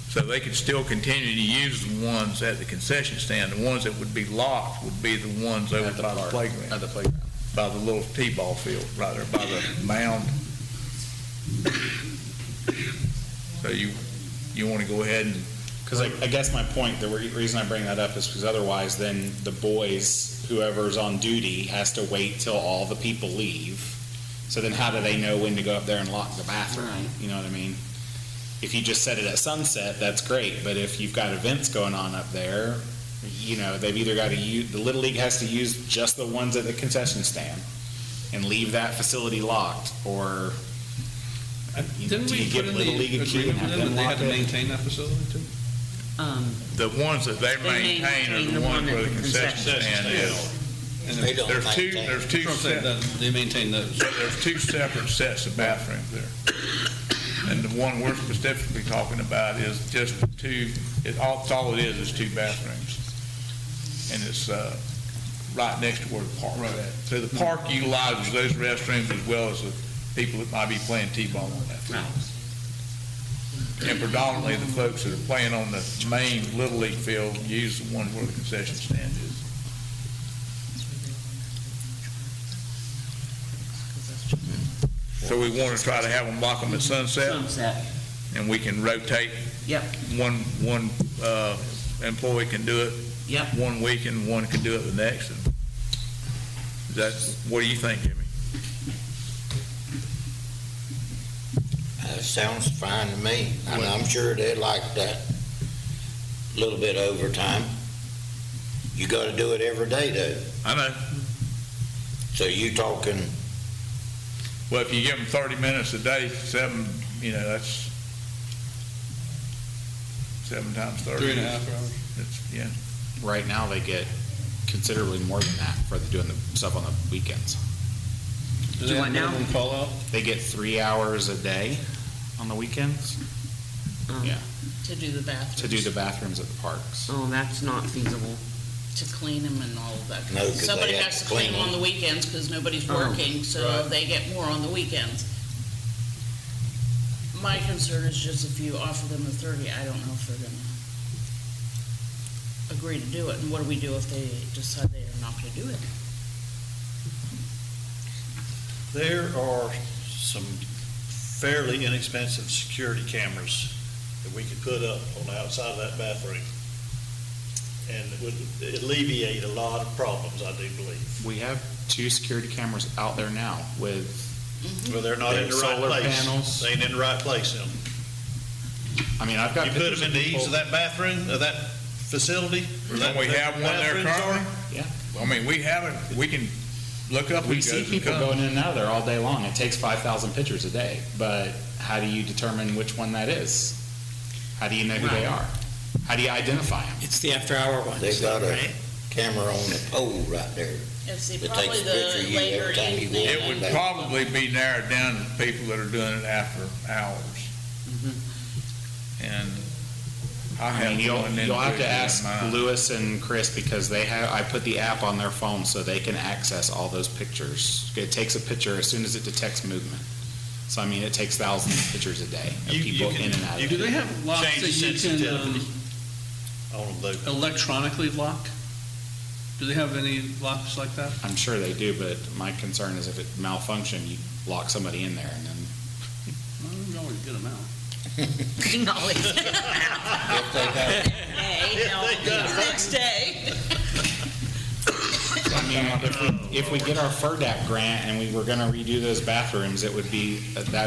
[SPEAKER 2] So they could still continue to use the ones at the concession stand. The ones that would be locked would be the ones over
[SPEAKER 10] At the
[SPEAKER 2] by the
[SPEAKER 10] park,
[SPEAKER 2] playground,
[SPEAKER 10] At the playground.
[SPEAKER 2] by the little T-ball field, right there, by the mound. So you want to go ahead and,
[SPEAKER 10] Because I guess my point, the reason I bring that up is because otherwise then the boys, whoever's on duty, has to wait till all the people leave. So then how do they know when to go up there and lock the bathroom?
[SPEAKER 4] Right.
[SPEAKER 10] You know what I mean? If you just set it at sunset, that's great, but if you've got events going on up there, they've either got to use, the Little League has to use just the ones at the concession stand and leave that facility locked, or
[SPEAKER 8] Didn't
[SPEAKER 10] do
[SPEAKER 8] we
[SPEAKER 10] you
[SPEAKER 8] put
[SPEAKER 10] give
[SPEAKER 8] in
[SPEAKER 10] Little
[SPEAKER 8] the
[SPEAKER 10] League a key and
[SPEAKER 8] agreement
[SPEAKER 10] have
[SPEAKER 8] with them
[SPEAKER 10] them
[SPEAKER 8] that they had
[SPEAKER 10] lock
[SPEAKER 8] to
[SPEAKER 10] it?
[SPEAKER 8] maintain that facility too?
[SPEAKER 2] the ones that they maintain are
[SPEAKER 4] maintain
[SPEAKER 2] the
[SPEAKER 4] the
[SPEAKER 2] ones
[SPEAKER 4] one
[SPEAKER 2] where
[SPEAKER 4] at
[SPEAKER 2] the
[SPEAKER 4] the
[SPEAKER 2] concession
[SPEAKER 8] concession
[SPEAKER 2] stand
[SPEAKER 8] stand.
[SPEAKER 2] is.
[SPEAKER 8] And
[SPEAKER 11] They don't
[SPEAKER 2] There's two,
[SPEAKER 11] maintain.
[SPEAKER 2] there's two,
[SPEAKER 8] That's what I'm saying,
[SPEAKER 2] sep-
[SPEAKER 8] they maintain those.
[SPEAKER 2] there's two separate sets of bathrooms there. And the one we're specifically talking about is just two, that's all it is two bathrooms. And it's, right next to where the park is at. So the park utilizes those restrooms as well as the people that might be playing T-ball on that field. And predominantly the folks that are playing on the main Little League field use the one where the concession stand is. So we want to try to have them lock them at sunset,
[SPEAKER 4] Sunset.
[SPEAKER 2] and we can rotate.
[SPEAKER 4] Yep.
[SPEAKER 2] One employee can do it
[SPEAKER 4] Yep.
[SPEAKER 2] one week and one can do it the next. And what do you think, Jimmy?
[SPEAKER 11] Sounds fine to me. And I'm sure they'd like that little bit of overtime. You gotta do it every day though.
[SPEAKER 2] I know.
[SPEAKER 11] So you talking,
[SPEAKER 2] Well, if you give them 30 minutes a day, that's, 7 times 30.
[SPEAKER 8] 3.5 hours.
[SPEAKER 2] Yeah.
[SPEAKER 10] Right now, they get considerably more than that for doing the stuff on the weekends.
[SPEAKER 8] Do they have minimum call out?
[SPEAKER 10] They get 3 hours a day on the weekends. Yeah,
[SPEAKER 3] To do the bathrooms.
[SPEAKER 10] to do the bathrooms at the parks.
[SPEAKER 4] Oh, that's not feasible.
[SPEAKER 3] To clean them and all of that.
[SPEAKER 11] No, 'cause
[SPEAKER 3] Somebody
[SPEAKER 11] they have
[SPEAKER 3] has
[SPEAKER 11] to
[SPEAKER 3] to clean
[SPEAKER 11] clean
[SPEAKER 3] them on
[SPEAKER 11] them.
[SPEAKER 3] the weekends because nobody's
[SPEAKER 4] Oh,
[SPEAKER 3] working, so
[SPEAKER 8] right.
[SPEAKER 3] they get more on the weekends. My concern is just if you offer them the 30, I don't know if they're gonna agree to do it. And what do we do if they decide they are not gonna do it?
[SPEAKER 1] There are some fairly inexpensive security cameras that we could put up on the outside of that bathroom. And it would alleviate a lot of problems, I do believe.
[SPEAKER 10] We have 2 security cameras out there now with,
[SPEAKER 1] Well, they're not in the right
[SPEAKER 10] Solar
[SPEAKER 1] place.
[SPEAKER 10] panels.
[SPEAKER 1] They ain't in the right place, them.
[SPEAKER 10] I mean, I've got
[SPEAKER 1] You put
[SPEAKER 10] pictures
[SPEAKER 1] them in the eaves of
[SPEAKER 10] people-
[SPEAKER 1] that bathroom, of that facility? where
[SPEAKER 2] Don't
[SPEAKER 1] that-
[SPEAKER 2] we have one there
[SPEAKER 1] bathrooms are?
[SPEAKER 2] currently?
[SPEAKER 10] Yeah.
[SPEAKER 2] I mean, we haven't, we can look up who
[SPEAKER 10] We
[SPEAKER 2] goes
[SPEAKER 10] see
[SPEAKER 2] and
[SPEAKER 10] people
[SPEAKER 2] comes.
[SPEAKER 10] going in and out of there all day long. It takes 5,000 pictures a day, but how do you determine which one that is? How do you know who they are? How do you identify them?
[SPEAKER 9] It's the after-hour ones,
[SPEAKER 11] They've got a
[SPEAKER 9] right?
[SPEAKER 11] camera on the pole right there.
[SPEAKER 3] And see,
[SPEAKER 11] That
[SPEAKER 3] probably
[SPEAKER 11] takes a picture
[SPEAKER 3] the
[SPEAKER 11] of you
[SPEAKER 3] later
[SPEAKER 11] every time you
[SPEAKER 3] evening.
[SPEAKER 11] walk
[SPEAKER 2] It would
[SPEAKER 11] Back.
[SPEAKER 2] probably be narrowed down to people that are doing it after hours. And I
[SPEAKER 10] I
[SPEAKER 2] have
[SPEAKER 10] mean, you'll
[SPEAKER 2] one
[SPEAKER 10] have to
[SPEAKER 2] individual in
[SPEAKER 10] ask
[SPEAKER 2] mind.
[SPEAKER 10] Lewis and Chris because I put the app on their phone so they can access all those pictures. It takes a picture as soon as it detects movement. So, I mean, it takes thousands of pictures a day of
[SPEAKER 1] You
[SPEAKER 10] people
[SPEAKER 1] can-
[SPEAKER 10] in and out
[SPEAKER 1] you
[SPEAKER 10] of
[SPEAKER 8] Do
[SPEAKER 10] it.
[SPEAKER 8] they have locks
[SPEAKER 1] Change
[SPEAKER 8] that
[SPEAKER 1] the
[SPEAKER 8] you can
[SPEAKER 1] sensitivity on the
[SPEAKER 8] electronically lock? Do they have any locks like that?
[SPEAKER 10] I'm sure they do, but my concern is if it malfunctions, you lock somebody in there and then
[SPEAKER 8] Well, we can always get them out.
[SPEAKER 3] Next day.
[SPEAKER 10] I mean, if we get our FERDAP grant and we were gonna redo those bathrooms, that'd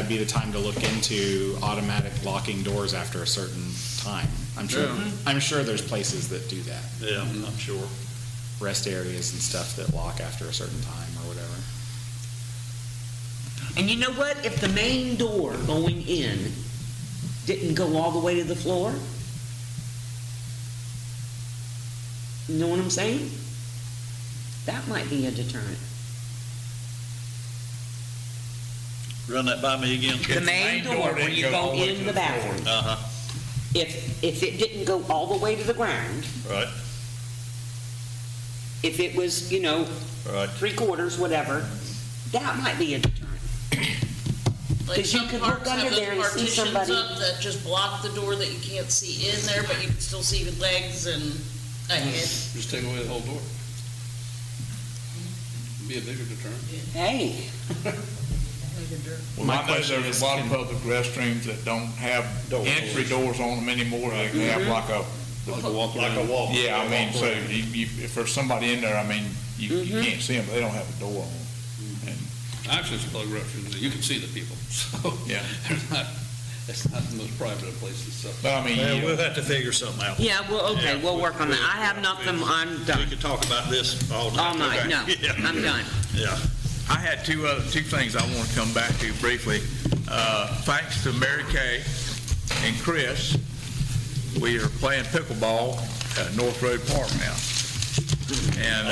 [SPEAKER 10] be the time to look into automatic locking doors after a certain time. I'm sure there's places that do that,
[SPEAKER 1] Yeah, I'm sure.
[SPEAKER 10] rest areas and stuff that lock after a certain time or whatever.
[SPEAKER 4] And you know what? If the main door going in didn't go all the way to the floor, you know what I'm saying? That might be a deterrent.
[SPEAKER 1] Run that by me again.
[SPEAKER 4] The main door when
[SPEAKER 2] didn't
[SPEAKER 4] you
[SPEAKER 2] go
[SPEAKER 4] go
[SPEAKER 2] all the way
[SPEAKER 4] in
[SPEAKER 2] to
[SPEAKER 4] the
[SPEAKER 2] the floor.
[SPEAKER 4] bathroom,
[SPEAKER 1] Uh-huh,
[SPEAKER 4] if it didn't go all the way to the ground,
[SPEAKER 1] right,
[SPEAKER 4] if it was, you know,
[SPEAKER 1] right.
[SPEAKER 4] 3/4, whatever, that might be a deterrent.
[SPEAKER 3] Like
[SPEAKER 4] 'Cause you
[SPEAKER 3] some
[SPEAKER 4] could look
[SPEAKER 3] parks have
[SPEAKER 4] under
[SPEAKER 3] those
[SPEAKER 4] there and see
[SPEAKER 3] partitions
[SPEAKER 4] somebody-
[SPEAKER 3] up that just block the door that you can't see in there, but you can still see the legs and a head.
[SPEAKER 8] Just take away the whole door. Be a bigger deterrent.
[SPEAKER 4] Hey,
[SPEAKER 2] Well,
[SPEAKER 10] My
[SPEAKER 2] I know
[SPEAKER 10] question
[SPEAKER 2] there's
[SPEAKER 10] is,
[SPEAKER 2] a lot of
[SPEAKER 10] can-
[SPEAKER 2] public restrooms that don't have entry doors on them anymore. They have like a,
[SPEAKER 1] Like a walk.
[SPEAKER 2] yeah, I mean, so if there's somebody in there, I mean, you can't see them, but they don't have a door on them.
[SPEAKER 8] Actually, it's public restrooms, you can see the people, so.
[SPEAKER 2] Yeah.
[SPEAKER 8] They're not, it's not the most private of places, so.
[SPEAKER 2] But I mean,
[SPEAKER 1] Well,
[SPEAKER 2] you
[SPEAKER 1] we'll
[SPEAKER 2] know,
[SPEAKER 1] have to figure something out.
[SPEAKER 4] yeah, well, okay,
[SPEAKER 1] Yeah,
[SPEAKER 4] we'll work on that. I have
[SPEAKER 1] we-
[SPEAKER 4] nothing, I'm
[SPEAKER 1] We
[SPEAKER 4] done.
[SPEAKER 1] could talk about this all night.
[SPEAKER 4] All night,
[SPEAKER 1] Okay.
[SPEAKER 4] no,
[SPEAKER 1] Yeah.
[SPEAKER 4] I'm done.
[SPEAKER 1] Yeah.
[SPEAKER 2] I had two things I want to come back to briefly. Thanks to Mary Kay and Chris, we are playing pickleball at North Road Park now. And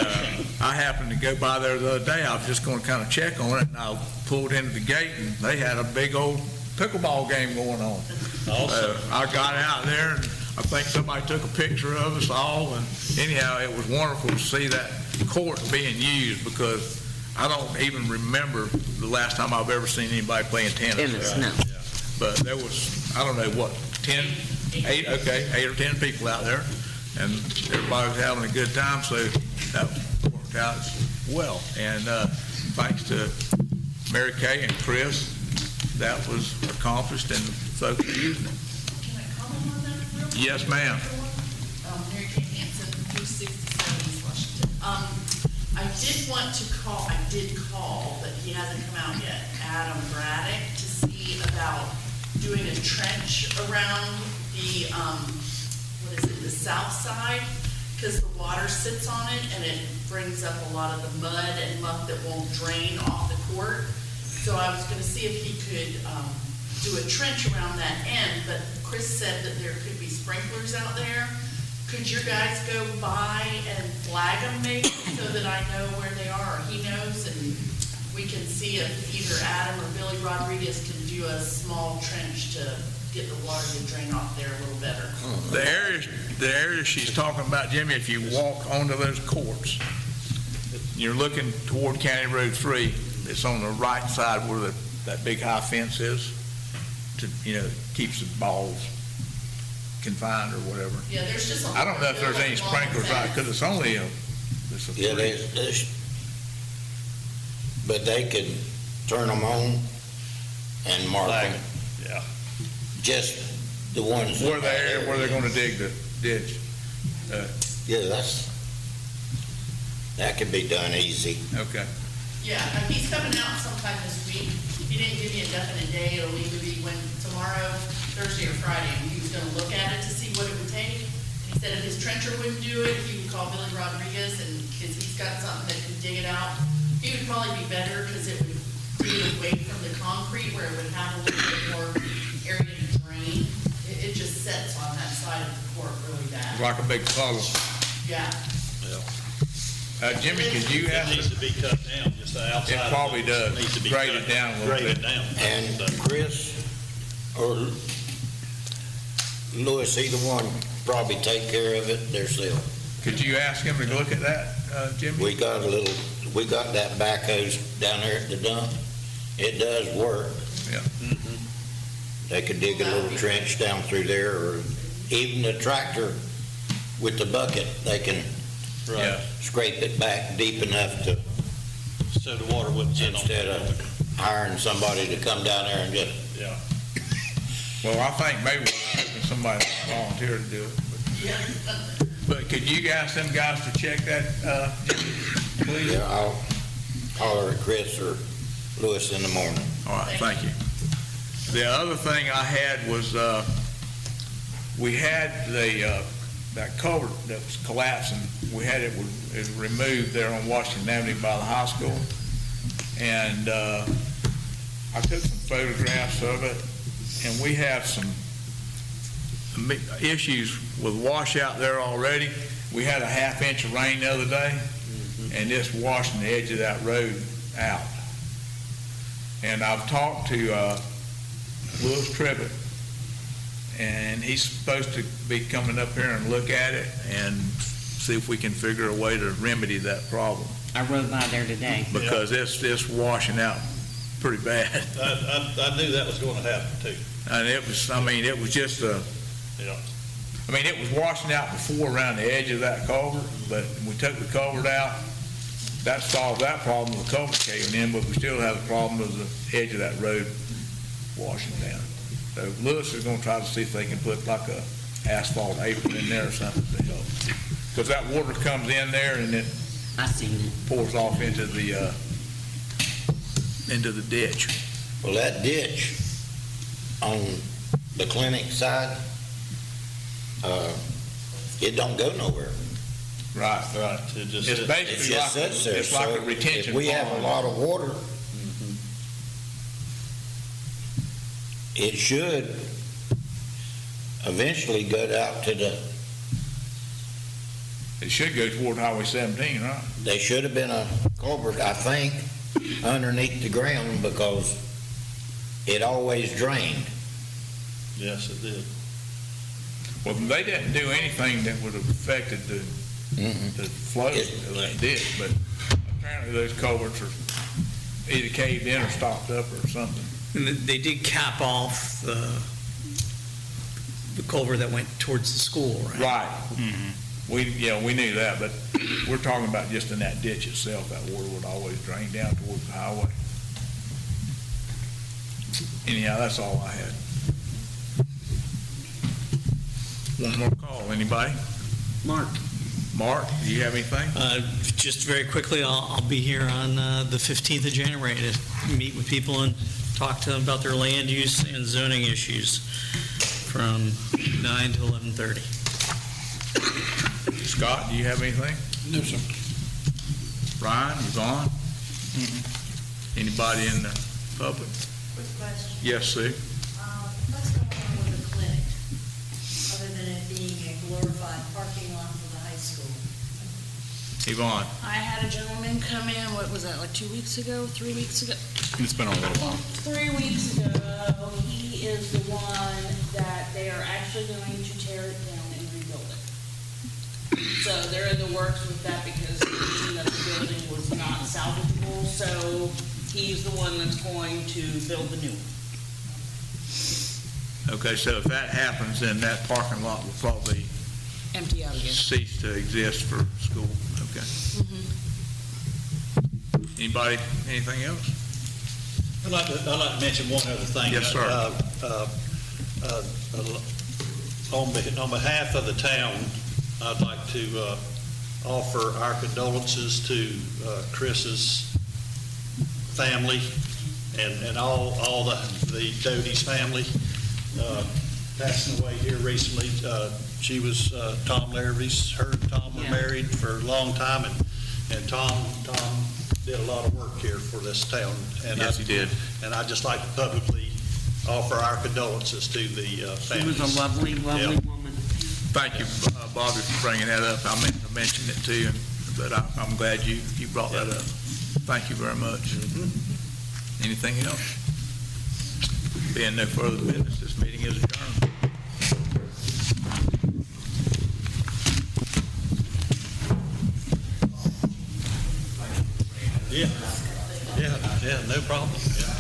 [SPEAKER 2] I happened to go by there the other day. I was just going to kind of check on it, and I pulled into the gate, and they had a big old pickleball game going on.
[SPEAKER 1] Awesome.
[SPEAKER 2] I got out there, and I think somebody took a picture of us all, and anyhow, it was wonderful to see that court being used, because I don't even remember the last time I've ever seen anybody playing tennis.
[SPEAKER 4] Tennis, no.
[SPEAKER 2] But there was, I don't know, what, 8 or 10 people out there, and everybody was having a good time, so that worked out well. And thanks to Mary Kay and Chris, that was accomplished, and the folks are using it.
[SPEAKER 14] Can I comment on that real quick?
[SPEAKER 2] Yes, ma'am.
[SPEAKER 14] Mary Kay Hansen, 267 East Washington. I did call, but he hasn't come out yet, Adam Braddock, to see about doing a trench around the, the south side, because the water sits on it and it brings up a lot of the mud and muck that won't drain off the court. So I was gonna see if he could, do a trench around that end, but Chris said that there could be sprinklers out there. Could your guys go by and flag them maybe so that I know where they are? He knows, and we can see if either Adam or Billy Rodriguez can do a small trench to get the water to drain off there a little better.
[SPEAKER 2] The area she's talking about, Jimmy, if you walk onto those courts, you're looking toward County Road 3, it's on the right side where that big high fence is, to, keeps the balls confined or whatever.
[SPEAKER 14] Yeah, there's just a.
[SPEAKER 2] I don't know if there's any sprinklers out, because it's only a
[SPEAKER 11] Yeah, but they could turn them on and mark them.
[SPEAKER 1] Yeah.
[SPEAKER 11] Just the ones.
[SPEAKER 2] where they're gonna dig the ditch.
[SPEAKER 11] Yeah, that could be done easy.
[SPEAKER 2] Okay.
[SPEAKER 14] Yeah, he's coming out sometime this week. He didn't give me a definite day. It'll either be tomorrow, Thursday or Friday. And he was gonna look at it to see what it would take. And he said if his trencher wouldn't do it, he would call Billy Rodriguez, and because he's got something that can dig it out. He would probably be better because it would be away from the concrete where it would have a little bit more area to drain. It just sets on that side of the court really bad.
[SPEAKER 2] Like a big puddle.
[SPEAKER 14] Yeah.
[SPEAKER 2] Jimmy, could you
[SPEAKER 1] It
[SPEAKER 2] ask?
[SPEAKER 1] needs to be cut down, just the outside.
[SPEAKER 2] It probably does.
[SPEAKER 1] Needs to be
[SPEAKER 2] Grade
[SPEAKER 1] cut-
[SPEAKER 2] it down a little
[SPEAKER 1] grade
[SPEAKER 2] bit.
[SPEAKER 1] it down.
[SPEAKER 11] And Chris or Lewis, either one, probably take care of it themselves.
[SPEAKER 2] Could you ask him to look at that, Jimmy?
[SPEAKER 11] We got that backhoe down there at the dump. It does work.
[SPEAKER 2] Yeah.
[SPEAKER 11] They could dig a little trench down through there, or even the tractor with the bucket, they can
[SPEAKER 2] Yeah.
[SPEAKER 11] scrape it back deep enough to,
[SPEAKER 1] So the water wouldn't sit on.
[SPEAKER 11] instead of hiring somebody to come down there and just,
[SPEAKER 1] Yeah.
[SPEAKER 2] Well, I think maybe we'll have somebody volunteer to do it. But could you ask them guys to check that, Jimmy, please?
[SPEAKER 11] yeah, I'll holler at Chris or Lewis in the morning.
[SPEAKER 2] All right, thank you. The other thing I had was, we had that culvert that was collapsing, we had it removed there on Washington Avenue by the high school. And I took some photographs of it, and we have some issues with washout there already. We had a half-inch of rain the other day, and it's washing the edge of that road out. And I've talked to Louis Tribbett, and he's supposed to be coming up here and look at it and see if we can figure a way to remedy that problem,
[SPEAKER 4] I rode by there today.
[SPEAKER 2] because it's washing out pretty bad.
[SPEAKER 1] I knew that was going to happen too.
[SPEAKER 2] And it was just
[SPEAKER 1] Yeah.
[SPEAKER 2] it was washing out before around the edge of that culvert, but we took the culvert out. That solved that problem with the culvert caving in, but we still have a problem with the edge of that road washing down. So Lewis is gonna try to see if they can put like a asphalt apron in there or something to help. Because that water comes in there and it
[SPEAKER 4] I seen it.
[SPEAKER 2] pours off into the ditch.
[SPEAKER 11] Well, that ditch on the clinic side, it don't go nowhere.
[SPEAKER 2] Right.
[SPEAKER 1] It just
[SPEAKER 2] It's
[SPEAKER 1] sits.
[SPEAKER 11] It
[SPEAKER 2] basically
[SPEAKER 11] just sits there.
[SPEAKER 2] it's like a
[SPEAKER 11] So
[SPEAKER 2] retention
[SPEAKER 11] if we have a
[SPEAKER 2] pond.
[SPEAKER 11] lot of water, it should eventually go out to the,
[SPEAKER 2] It should go toward Highway 17, right?
[SPEAKER 11] there should have been a culvert, I think, underneath the ground, because it always drained.
[SPEAKER 1] Yes, it did.
[SPEAKER 2] Well, they didn't do anything that would have affected the flow of that ditch, but apparently those culverts are either caved in or stopped up or something.
[SPEAKER 9] And they did cap off the culvert that went towards the school, right?
[SPEAKER 2] Right. We knew that, but we're talking about just in that ditch itself, that water would always drain down towards the highway. Anyhow, that's all I had. One more call, anybody?
[SPEAKER 4] Mark.
[SPEAKER 2] Mark, do you have anything?
[SPEAKER 9] Just very quickly, I'll be here on the 15th of January to meet with people and talk to them about their land use and zoning issues from 9 to 11:30.
[SPEAKER 2] Scott, do you have anything?
[SPEAKER 8] No, sir.
[SPEAKER 2] Ryan, you gone? Anybody in the public?
[SPEAKER 7] Quick question.
[SPEAKER 2] Yes, Sue?
[SPEAKER 7] it being a glorified parking lot for the high school.
[SPEAKER 2] Yvonne?
[SPEAKER 3] I had a gentleman come in, what was that, like 2 weeks ago, 3 weeks ago?
[SPEAKER 10] It's been a little while.
[SPEAKER 3] 3 weeks ago, he is the one that they are actually going to tear it down and rebuild it. So they're in the works with that because that the building was not salvageable, so he's the one that's going to build the new one.
[SPEAKER 2] Okay, so if that happens, then that parking lot will probably
[SPEAKER 3] Empty out again.
[SPEAKER 2] cease to exist for school. Okay. Anybody, anything else?
[SPEAKER 1] I'd like to mention one other thing.
[SPEAKER 2] Yes, sir.
[SPEAKER 1] On behalf of the town, I'd like to offer our condolences to Chris's family and all the Doty's family passing away here recently. She was Tom Larrabee's, her and Tom were married for a long time, and Tom did a lot of work here for this town. And
[SPEAKER 2] Yes, he did.
[SPEAKER 1] And I'd just like to publicly offer our condolences to the
[SPEAKER 4] She
[SPEAKER 1] families.
[SPEAKER 4] was a lovely, lovely woman.
[SPEAKER 2] Thank you, Bobby, for bringing that up. I meant to mention it to you, but I'm glad you brought that up. Thank you very much. Anything else? Being no further business, this meeting is adjourned.
[SPEAKER 1] Yeah, no problem. Yeah.